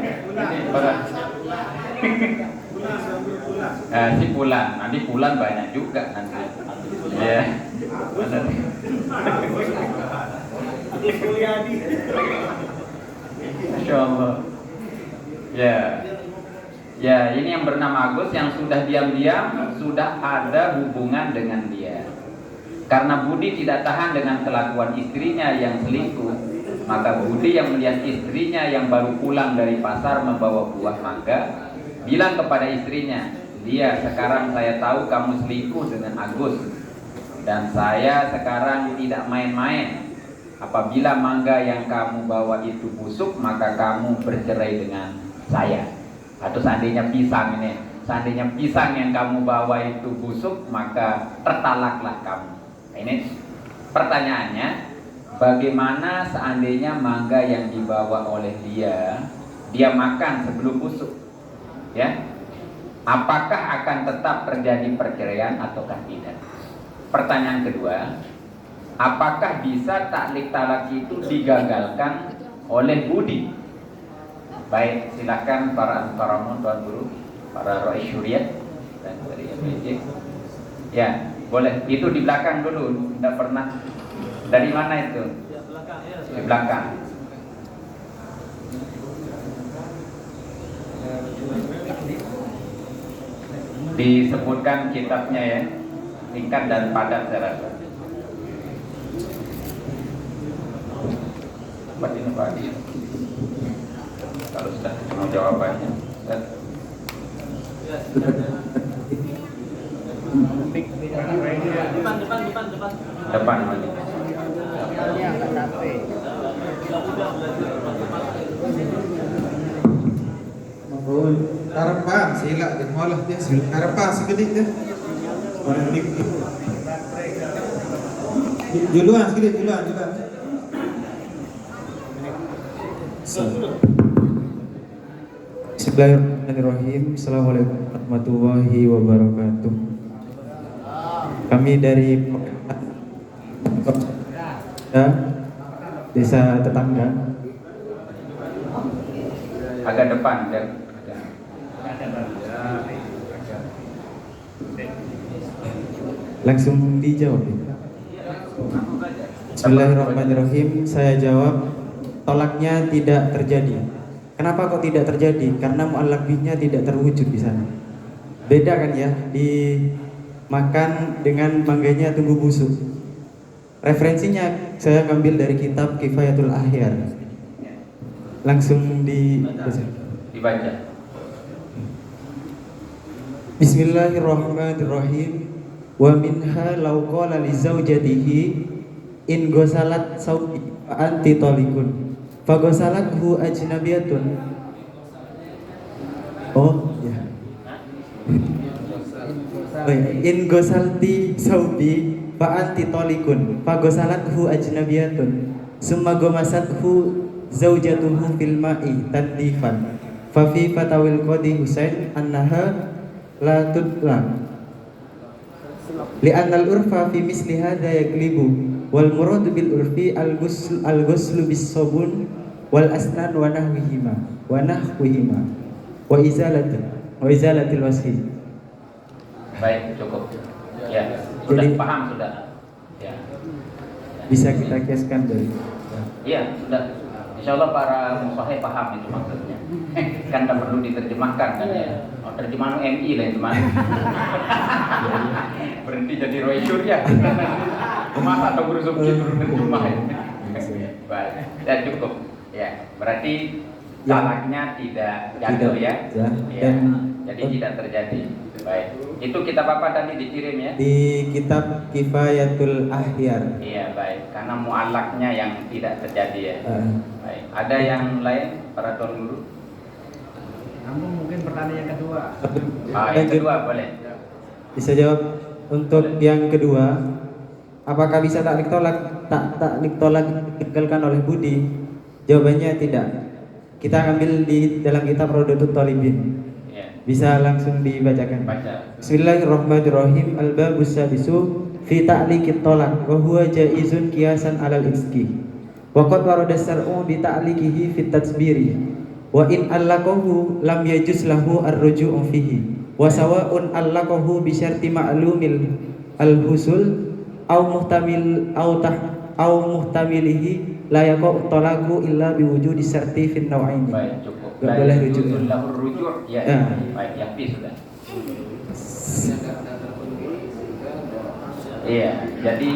si Pulan, nanti Pulan banyak juga nanti. Ya, Masya Allah. Ya, ini yang bernama Agus yang sudah diam-diam sudah ada hubungan dengan dia. Karena Budi tidak tahan dengan kelakuan istrinya yang selingkuh, maka Budi yang melihat istrinya yang baru pulang dari pasar membawa buah mangga, bilang kepada istrinya, "Dia, sekarang saya tahu kamu selingkuh dengan Agus, dan saya sekarang tidak main-main. Apabila mangga yang kamu bawa itu busuk, maka kamu bercerai dengan saya. Atau seandainya pisang yang kamu bawa itu busuk, maka tertalaklah kamu." Nah, ini pertanyaannya, bagaimana seandainya mangga yang dibawa oleh dia makan sebelum busuk? Ya, apakah akan tetap terjadi perceraian ataukah tidak? Pertanyaan kedua, apakah bisa ta'liq talak itu digagalkan oleh Budi? Baik, silakan para mukarramun, tuan guru, para rois syuriat dan dari MPJ. Ya, boleh. Itu di belakang dulu, tidak pernah. Dari mana itu? Di belakang. Disebutkan kitabnya ya, singkat dan padat saya rasa. Ini Pak Adi. Kalau sudah mau jawabannya. Depan lagi. Harapan sila din malah dia harapan segede dia. Juluan segede juluan. Bismillahirrahmanirrahim. Assalamualaikum warahmatullahi wabarakatuh. Kami dari desa tetangga. Agak depan dan langsung dijawab. Bismillahirrahmanirrahim. Saya jawab, tolaknya tidak terjadi. Kenapa kok tidak terjadi? Karena mu'allaq bihnya tidak terwujud di sana. Beda kan ya, dimakan dengan mangganya tunggu busuk. Referensinya saya ambil dari kitab Kifayatul Ahyar. Langsung dibaca. Bismillahirrahmanirrahim. Wa minha law qala li zaujatihi in gosalat saubi anti tolikun fa gosalathu ajnabiyatun. Oh ya. In gosalti saubi fa anti tolikun fa gosalathu ajnabiyatun summa gomasathu zaujatuhu fil ma'i tadifan fa fi fatawil qadi Husain annaha la tudlam li'annal urfa fi misli hadha yaglibu wal muradu bil urfi al ghuslu bis sabun wal asnan wa nahwihima wa izalatil wasfi. Baik, cukup. Ya, sudah. Jadi, paham sudah. Ya. Bisa kita kiaskan dari. Iya, sudah. Insyaallah para musahih paham itu maksudnya. Kan tak perlu diterjemahkan kan ya. Oh, terjemahan MI lah itu mana. Berhenti jadi Roy Surya. Masa atau guru subjek turun terjemah ya. Baik, dan cukup. Ya, berarti talaknya tidak jatuh ya. Ya. Jadi tidak terjadi. Baik. Itu kitab apa tadi dikirim ya? Di kitab Kifayatul Ahyar. Iya, baik. Karena mu'allaqnya yang tidak terjadi ya. Baik. Ada yang lain para tuan guru? Namun mungkin pertanyaan yang kedua. Yang kedua boleh. Bisa jawab untuk yang kedua. Apakah bisa taklik tolak ditinggalkan oleh Budi? Jawabannya tidak. Kita ambil di dalam kitab Raudatul Thalibin. Bisa langsung dibacakan. Baca. Bismillahirrahmanirrahim. Al-babus sadisu fi ta'liqit tolak wa huwa jaizun qiyasan 'alal iski. Wa qad warada syar'u bi ta'liqihi fit tatsbiri. Wa in allaqahu lam yajuz lahu ar-ruju'u fihi. Wa sawa'un allaqahu bi syarti ma'lumil al-husul aw muhtamil aw muhtamilihi la yaqa'u talaqu illa bi wujudi syarti fin naw'aini. Baik, cukup. Gak boleh rujuk. Ya. Baik, yakfi sudah. Iya, jadi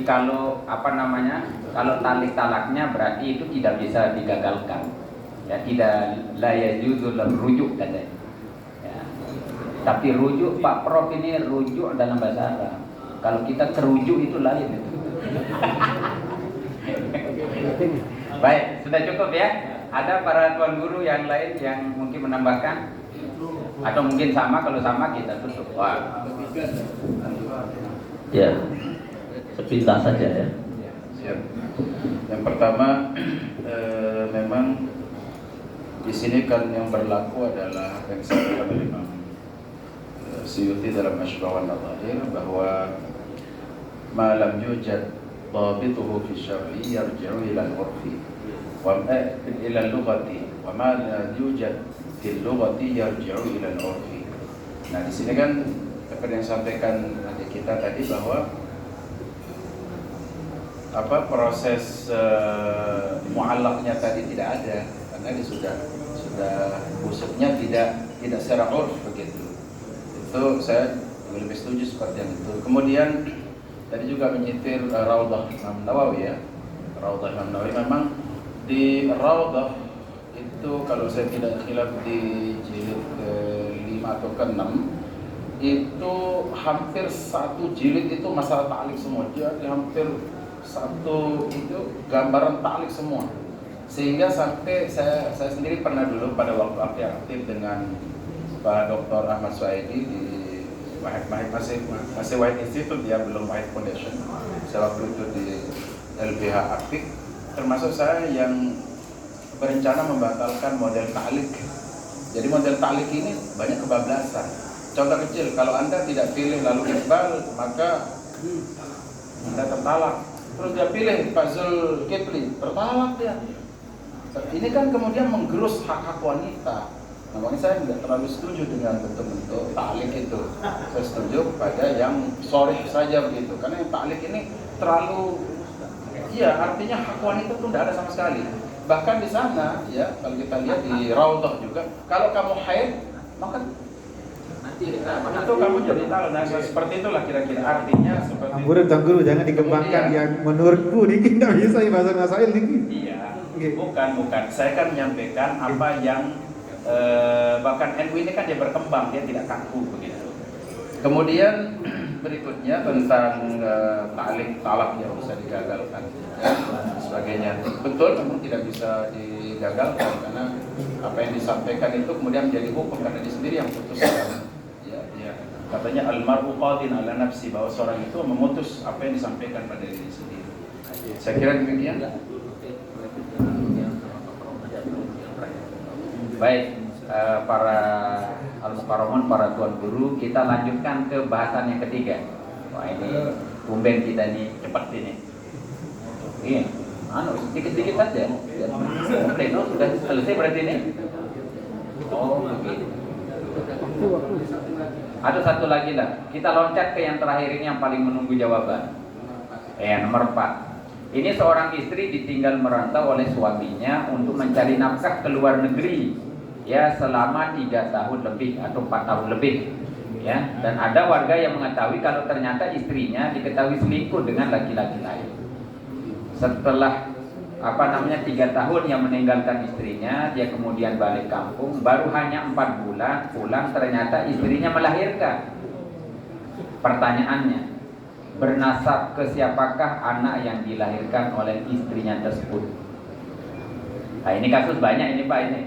kalau kalau talaknya berarti itu tidak bisa digagalkan. Ya, tidak la yajuzul rujuk katanya. Ya. Tapi rujuk Pak Prof ini rujuk dalam bahasa Arab. Kalau kita kerujuk itu lain itu. Baik, sudah cukup ya. Ada para tuan guru yang lain yang mungkin menambahkan? Atau mungkin sama, kalau sama kita tutup. Wah. Ya, sepintas saja ya. Siap. Yang pertama, memang di sini kan yang berlaku adalah apa yang disampaikan oleh Imam Suyuti dalam Ashbah wan Nadhair bahwa ma lam yujad dhabituhu fi syar'i yarji'u ila al-'urfi wa ila al-lughati wa ma la yujad fil lughati yarji'u ila al-'urfi. Nah, di sini kan seperti yang disampaikan adik kita tadi bahwa proses mu'allaqnya tadi tidak ada karena dia sudah busuknya tidak secara urf begitu. Itu saya lebih setuju seperti yang itu. Kemudian tadi juga menyitir Raudhah Imam Nawawi ya. Raudhah Imam Nawawi memang di Raudhah itu kalau saya tidak khilaf di jilid ke-5 atau ke-6 itu hampir satu jilid itu masalah ta'liq semua. Jadi hampir satu itu gambaran ta'liq semua. Sehingga sampai saya sendiri pernah dulu pada waktu aktif dengan Pak Dr. Ahmad Suhaidi di Wahid masih Wahid Institute ya, belum Wahid Foundation. Saya waktu itu di LBH Apik, termasuk saya yang berencana membatalkan model ta'liq. Jadi model ta'liq ini banyak kebablasan. Contoh kecil, kalau Anda tidak pilih lalu Iqbal, maka Anda tertalak. Terus dia pilih Pak Zulkifli, tertalak dia. Ini kan kemudian menggerus hak-hak wanita. Nah, makanya saya tidak terlalu setuju dengan bentuk-bentuk ta'liq itu. Saya setuju pada yang sharih saja begitu. Karena yang ta'liq ini terlalu Iya, artinya hak wanita itu tidak ada sama sekali. Bahkan di sana, ya, kalau kita lihat di Raudhah juga, kalau kamu haid, maka itu kamu jadi talak. Nah, seperti itulah kira-kira artinya seperti Guru, jangan dikembangkan yang menurutku dikit tidak bisa masail dikit. Iya, bukan. Saya kan menyampaikan apa yang bahkan NU ini kan dia berkembang, dia tidak kaku begitu. Kemudian berikutnya tentang ta'liq talak yang bisa digagalkan dan sebagainya. Betul, memang tidak bisa digagalkan karena apa yang disampaikan itu kemudian menjadi hukum karena dia sendiri yang putuskan. Ya. Katanya almaru qadin ala nafsi, bahwa seorang itu memutus apa yang disampaikan pada diri sendiri. Saya kira demikian. Baik, para al-mukarramun, para tuan guru, kita lanjutkan ke bahasan yang ketiga. Wah, ini tumben kita nih cepat ini. Iya, sedikit-sedikit saja. Pleno sudah selesai berarti ini. Oh, begitu. Ada satu lagi lah. Kita loncat ke yang terakhir ini yang paling menunggu jawaban. Nomor 4. Ini seorang istri ditinggal merantau oleh suaminya untuk mencari nafkah ke luar negeri, ya, selama 3 tahun lebih atau 4 tahun lebih, ya. Dan ada warga yang mengetahui kalau ternyata istrinya diketahui selingkuh dengan laki-laki lain. Setelah 3 tahun yang meninggalkan istrinya, dia kemudian balik kampung. Baru hanya 4 bulan pulang, ternyata istrinya melahirkan. Pertanyaannya, bernasab ke siapakah anak yang dilahirkan oleh istrinya tersebut? Nah, ini kasus banyak ini Pak ini.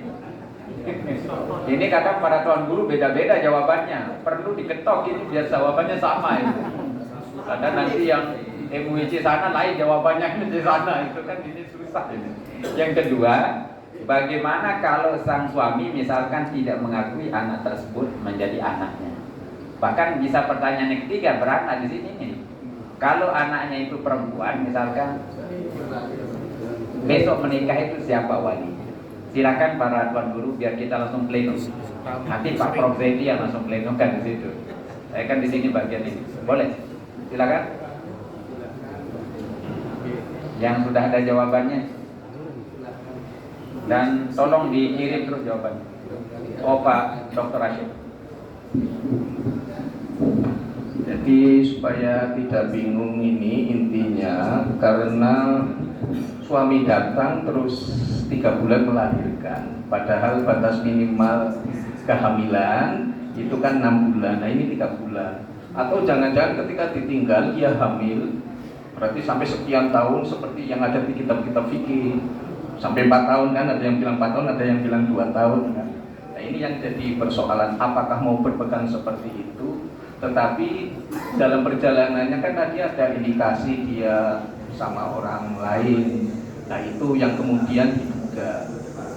Ini kadang para tuan guru beda-beda jawabannya. Perlu diketok ini biar jawabannya sama itu. Kadang nanti yang MUIC sana lain jawabannya di sana, itu kan ini susah ini. Yang kedua, bagaimana kalau sang suami misalkan tidak mengakui anak tersebut menjadi anaknya? Bahkan bisa pertanyaan yang ketiga beranak di sini nih. Kalau anaknya itu perempuan, misalkan besok menikah itu siapa wali? Silakan para tuan guru biar kita langsung pleno. Nanti Pak Prof Zedi yang langsung plenokan di situ. Saya kan di sini bagian ini. Boleh? Silakan. Yang sudah ada jawabannya. Dan tolong dikirim terus jawabannya. Oh Pak Dr. Rashid. Jadi supaya tidak bingung ini intinya karena suami datang terus 3 bulan melahirkan, padahal batas minimal kehamilan itu kan 6 bulan. Nah ini 3 bulan. Atau jangan-jangan ketika ditinggal dia hamil, berarti sampai sekian tahun seperti yang ada di kitab-kitab fikih. Sampai 4 tahun kan, ada yang bilang 4 tahun, ada yang bilang 2 tahun kan. Nah ini yang jadi persoalan, apakah mau berpegang seperti itu? Tetapi dalam perjalanannya kan tadi ada indikasi dia sama orang lain. Nah itu yang kemudian diduga.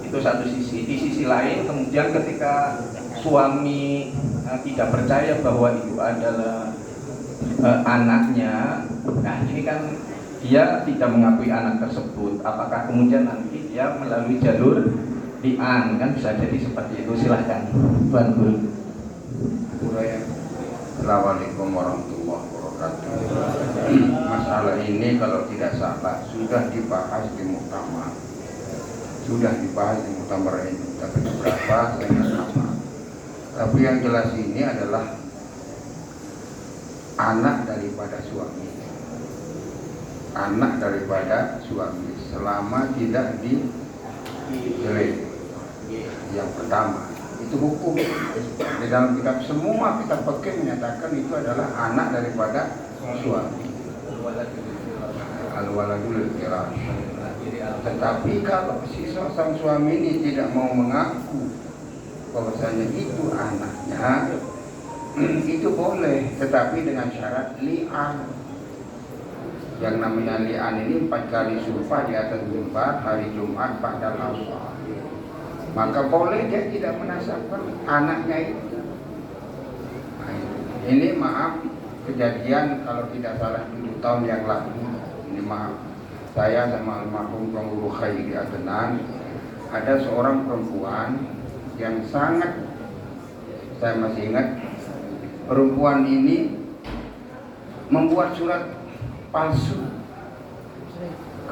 Itu satu sisi. Di sisi lain kemudian ketika suami tidak percaya bahwa itu adalah anaknya, nah ini kan dia tidak mengakui anak tersebut. Apakah kemudian nanti dia melalui jalur li'an, kan bisa jadi seperti itu. Silahkan Tuan Guru. Assalamualaikum warahmatullahi wabarakatuh. Masalah ini kalau tidak salah sudah dibahas di muktamar. Ini tapi berapa saya nggak sama. Tapi yang jelas ini adalah anak daripada suami. Anak daripada suami selama tidak dijelek. Yang pertama itu hukum di dalam kitab, semua kitab fikih menyatakan itu adalah anak daripada suami. Al-waladul firash. Tetapi kalau si sang suami ini tidak mau mengaku bahwasanya itu anaknya, itu boleh, tetapi dengan syarat li'an. Yang namanya li'an ini 4 kali sumpah di atas mimbar hari Jumat pada asar. Maka boleh dia tidak menasabkan anaknya itu. Nah, ini maaf kejadian kalau tidak salah 7 tahun yang lalu. Ini maaf, saya sama almarhum Tuan Guru Khairi Adnan, ada seorang perempuan yang sangat, saya masih ingat, perempuan ini membuat surat palsu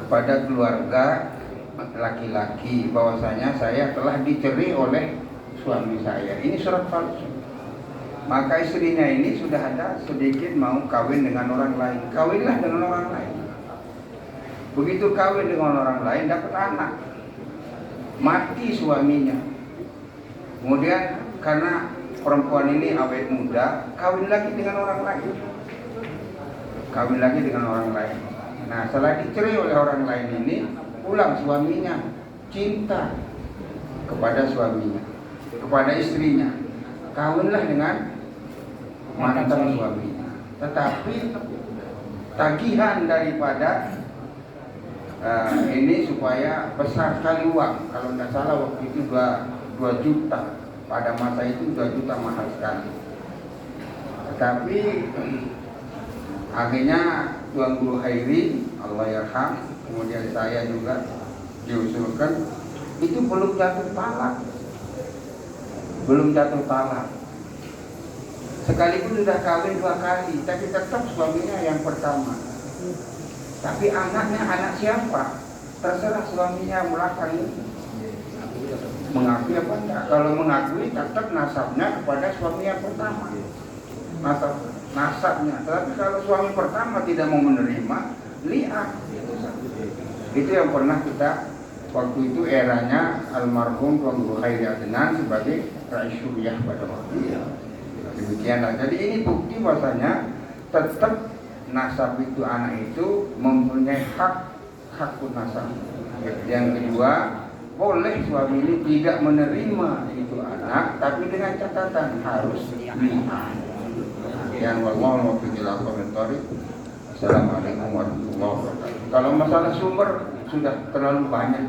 kepada keluarga laki-laki bahwasanya saya telah dicerai oleh suami saya. Ini surat palsu. Maka istrinya ini sudah ada sedikit mau kawin dengan orang lain. Kawinlah dengan orang lain. Begitu kawin dengan orang lain dapat anak, mati suaminya. Kemudian karena perempuan ini awet muda, kawin lagi dengan orang lain. Kawin lagi dengan orang lain. Nah, setelah dicerai oleh orang lain ini, pulang suaminya cinta kepada suaminya, kepada istrinya. Kawinlah dengan mantan suaminya. Tetapi tagihan daripada ini supaya besar sekali uang. Kalau tidak salah waktu itu 2 juta. Pada masa itu 2 juta mahal sekali. Tetapi akhirnya Tuan Guru Hairi, Allah yarham, kemudian saya juga diusulkan, itu belum jatuh talak. Belum jatuh talak. Sekalipun sudah kawin 2 kali, tapi tetap suaminya yang pertama. Tapi anaknya anak siapa? Terserah suaminya belakang ini. Mengakui apa enggak? Kalau mengakui tetap nasabnya kepada suami yang pertama. Nasabnya. Tapi kalau suami pertama tidak mau menerima, lihat. Itu yang pernah kita waktu itu eranya almarhum Tuan Guru Hairi Adnan sebagai Rais Syuriah pada waktu itu. Demikianlah. Jadi ini bukti bahwasanya tetap nasab itu, anak itu mempunyai hak nasab. Yang kedua, boleh suami ini tidak menerima itu anak, tapi dengan catatan harus lihat. Yang wallahu muwaffiq komentari. Assalamualaikum warahmatullahi wabarakatuh. Kalau masalah sumber sudah terlalu banyak.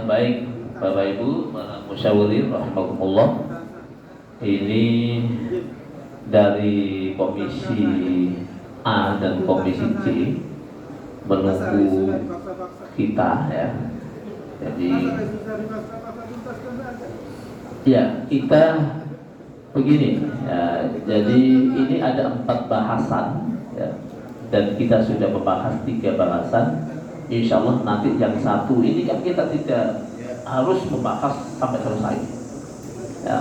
Baik Bapak Ibu, para musyawirin rahimakumullah. Ini dari Komisi A dan Komisi C menunggu kita ya. Jadi ya kita begini ya, jadi ini ada 4 bahasan ya, dan kita sudah membahas 3 bahasan. Insya Allah nanti yang 1 ini kan kita tidak harus membahas sampai selesai ya.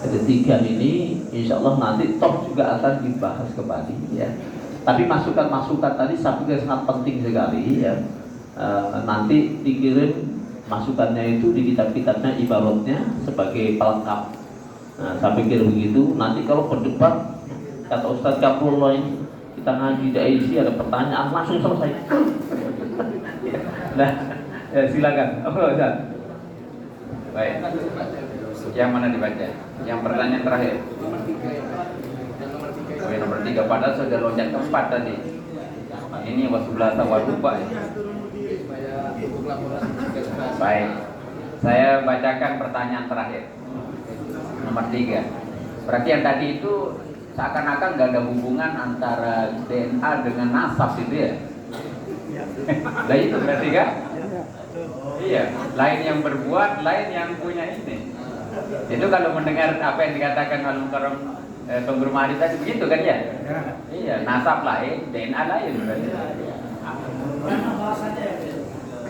Ketiga ini insya Allah nanti toh juga akan dibahas kembali ya. Tapi masukan-masukan tadi saya pikir sangat penting sekali ya. Nanti dikirim masukannya itu di kitab-kitabnya, ibaratnya sebagai pelengkap. Nah, saya pikir begitu. Nanti kalau berdebat kata Ustadz Kaprullah ini kita ngaji daisi ada pertanyaan langsung selesai. Nah, ya, silakan. Ustaz. Baik. Yang mana dibaca? Yang pertanyaan terakhir. Oh, yang nomor 3 padahal sudah loncat ke 4 tadi. Ini wasublah tawaduba ya. Baik. Saya bacakan pertanyaan terakhir. Nomor 3. Berarti yang tadi itu seakan-akan gak ada hubungan antara DNA dengan nasab itu ya. Lah itu berarti kan? Iya, lain yang berbuat, lain yang punya ini. Itu kalau mendengar apa yang dikatakan Al-Mukarram Tuan Guru Mahdi tadi begitu kan ya? Iya, nasab lain, DNA lain berarti.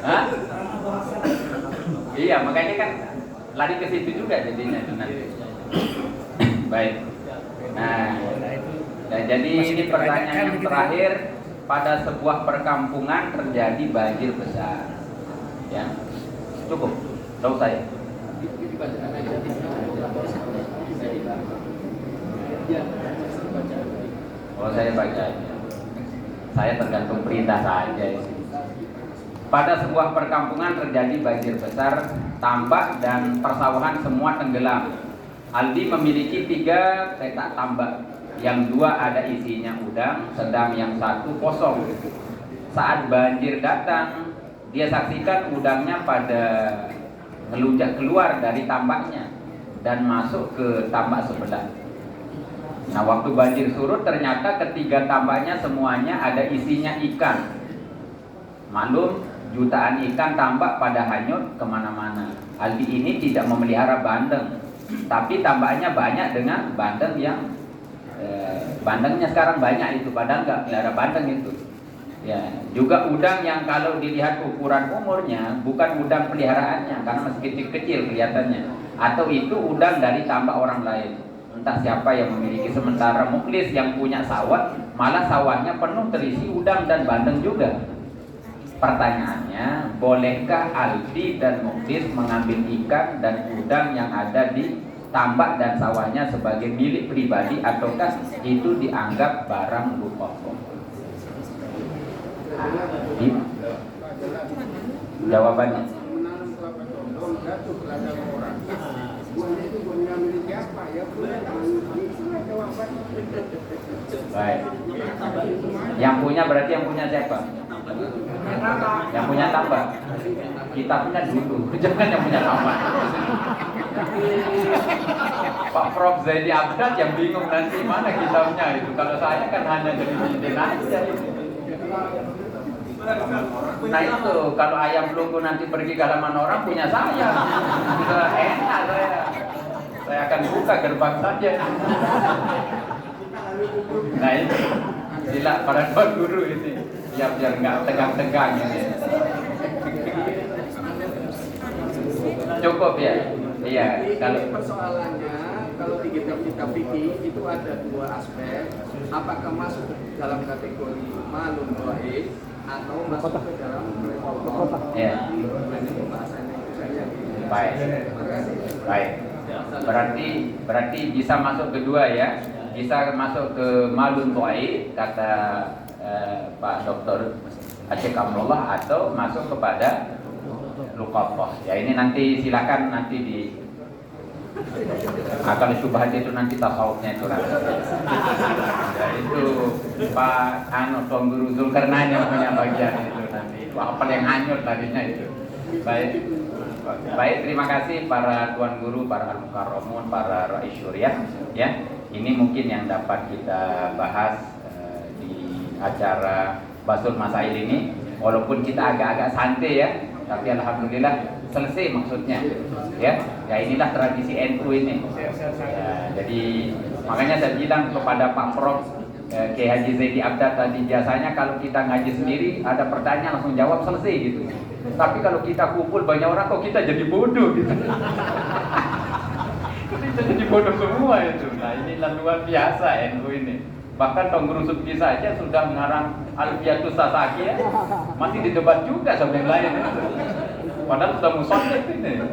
Hah? Iya, makanya kan lari ke situ juga jadinya nanti. Baik. Nah, jadi ini pertanyaan yang terakhir. Pada sebuah perkampungan terjadi banjir besar. Ya, cukup. Tahu saya. Oh, saya baca. Saya tergantung perintah saja. Pada sebuah perkampungan terjadi banjir besar, tambak dan persawahan semua tenggelam. Aldi memiliki 3 petak tambak. Yang 2 ada isinya udang, sedang yang 1 kosong. Saat banjir datang, dia saksikan udangnya pada ngelunjak keluar dari tambaknya dan masuk ke tambak sebelah. Nah, waktu banjir surut ternyata ketiga tambaknya semuanya ada isinya ikan. Maklum, jutaan ikan tambak pada hanyut kemana-mana. Aldi ini tidak memelihara bandeng, tapi tambaknya banyak dengan bandeng yang Bandengnya sekarang banyak itu, padahal nggak pelihara bandeng itu. Ya, juga udang yang kalau dilihat ukuran umurnya bukan udang peliharaannya karena masih kecil-kecil kelihatannya, atau itu udang dari tambak orang lain. Entah siapa yang memiliki. Sementara muklis yang punya sawah, malah sawahnya penuh terisi udang dan bandeng juga. Pertanyaannya, bolehkah Aldi dan muklis mengambil ikan dan udang yang ada di tambak dan sawahnya sebagai milik pribadi, ataukah itu dianggap barang lukopo? Jawabannya, baik. Yang punya berarti yang punya siapa? Yang punya tambak. Kita punya dulu, jangan yang punya tambak. Pak Prof Zaidi Abdad yang bingung nanti mana kitabnya itu. Kalau saya kan hanya jadi izin aja itu. Nah itu, kalau ayam pelunggu nanti pergi ke halaman orang punya saya. Sudah enak saya. Saya akan buka gerbang saja. Nah itu, sila para tuan guru ini. Ya biar nggak tegang-tegang ini. Cukup ya? Iya. Kalau persoalannya, kalau di kitab-kitab fikih itu ada dua aspek. Apakah masuk dalam kategori malun ghaib atau masuk ke dalam kota? Ya. Baik. Baik. Berarti bisa masuk kedua ya. Bisa masuk ke malun ghaib kata Pak Dr. Aceh Kamrullah, atau masuk kepada luqathah. Ya ini nanti silakan nanti di akal syubhat itu nanti tasawufnya itu nanti. Ya itu Pak Tuan Guru Zulkarnain yang punya bagian itu nanti. Itu apa yang hanyut tadinya itu. Baik, terima kasih para tuan guru, para al-mukarramun, para rais syuriah ya. Ini mungkin yang dapat kita bahas di acara Basul Masail ini, walaupun kita agak-agak santai ya, tapi alhamdulillah selesai maksudnya ya. Ya inilah tradisi NU ini ya, jadi makanya saya bilang kepada Pak Prof Kiai Haji Zaidi Abdad tadi, biasanya kalau kita ngaji sendiri ada pertanyaan langsung jawab selesai gitu, tapi kalau kita kumpul banyak orang kok kita jadi bodoh gitu. Kita jadi bodoh semua itu. Nah inilah luar biasa NU ini. Bahkan Tuan Guru Subki saja sudah mengarang Alfiatus Sasaki ya, masih didebat juga sama yang lain itu. Padahal sudah musonnet ini.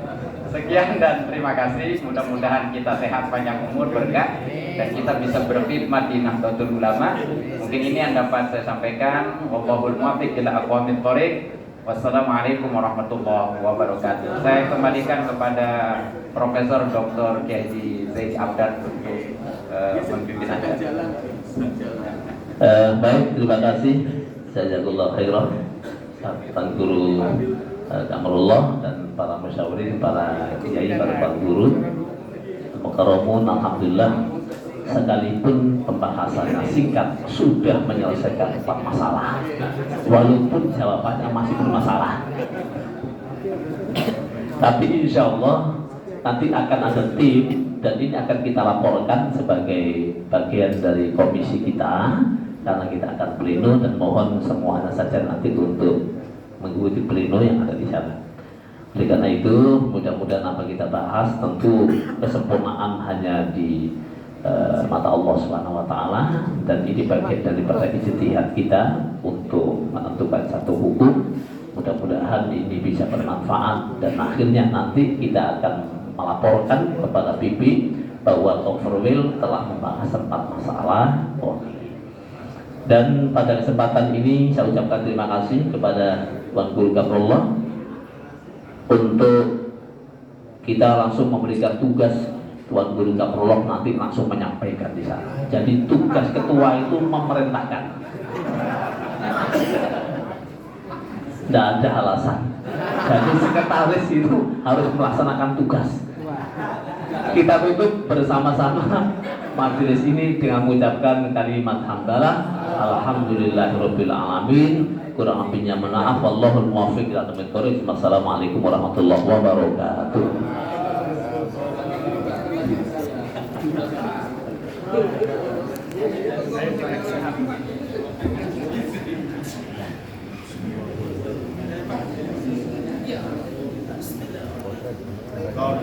Sekian dan terima kasih. Mudah-mudahan kita sehat, panjang umur, berkah, dan kita bisa berkhidmat di Nahdlatul Ulama. Mungkin ini yang dapat saya sampaikan. Wallahul muwaffiq ila aqwamit thoriq. Wassalamualaikum warahmatullahi wabarakatuh. Saya kembalikan kepada Profesor Dr. Kiai Zaidi Abdad untuk memimpin acara. Baik, terima kasih. Jazakallahu khairan Tuan Guru Kamrullah dan para musyawirin, para kiai, para tuan guru mukarramun. Alhamdulillah, sekalipun pembahasannya singkat sudah menyelesaikan 4 masalah, walaupun jawabannya masih bermasalah. Tapi insya Allah nanti akan ada tim, dan ini akan kita laporkan sebagai bagian dari komisi kita, karena kita akan pleno, dan mohon semuanya saja nanti untuk mengikuti pleno yang ada di sana. Oleh karena itu, mudah-mudahan apa kita bahas, tentu kesempurnaan hanya di mata Allah Subhanahu wa taala, dan ini bagian daripada ijtihad kita untuk menentukan satu hukum. Mudah-mudahan ini bisa bermanfaat, dan akhirnya nanti kita akan melaporkan kepada PP bahwa Dr. Will telah membahas 4 masalah. Dan pada kesempatan ini saya ucapkan terima kasih kepada Tuan Guru Kamrullah untuk kita langsung memberikan tugas. Tuan Guru Kamrullah nanti langsung menyampaikan di sana. Jadi tugas ketua itu memerintahkan. Tidak ada alasan. Jadi sekretaris itu harus melaksanakan tugas. Kita tutup bersama-sama majelis ini dengan mengucapkan kalimat hamdalah. Alhamdulillahirabbil alamin. Kurang lebihnya maaf. Wallahul muwaffiq ila aqwamit thoriq. Wassalamualaikum warahmatullahi wabarakatuh. Kalau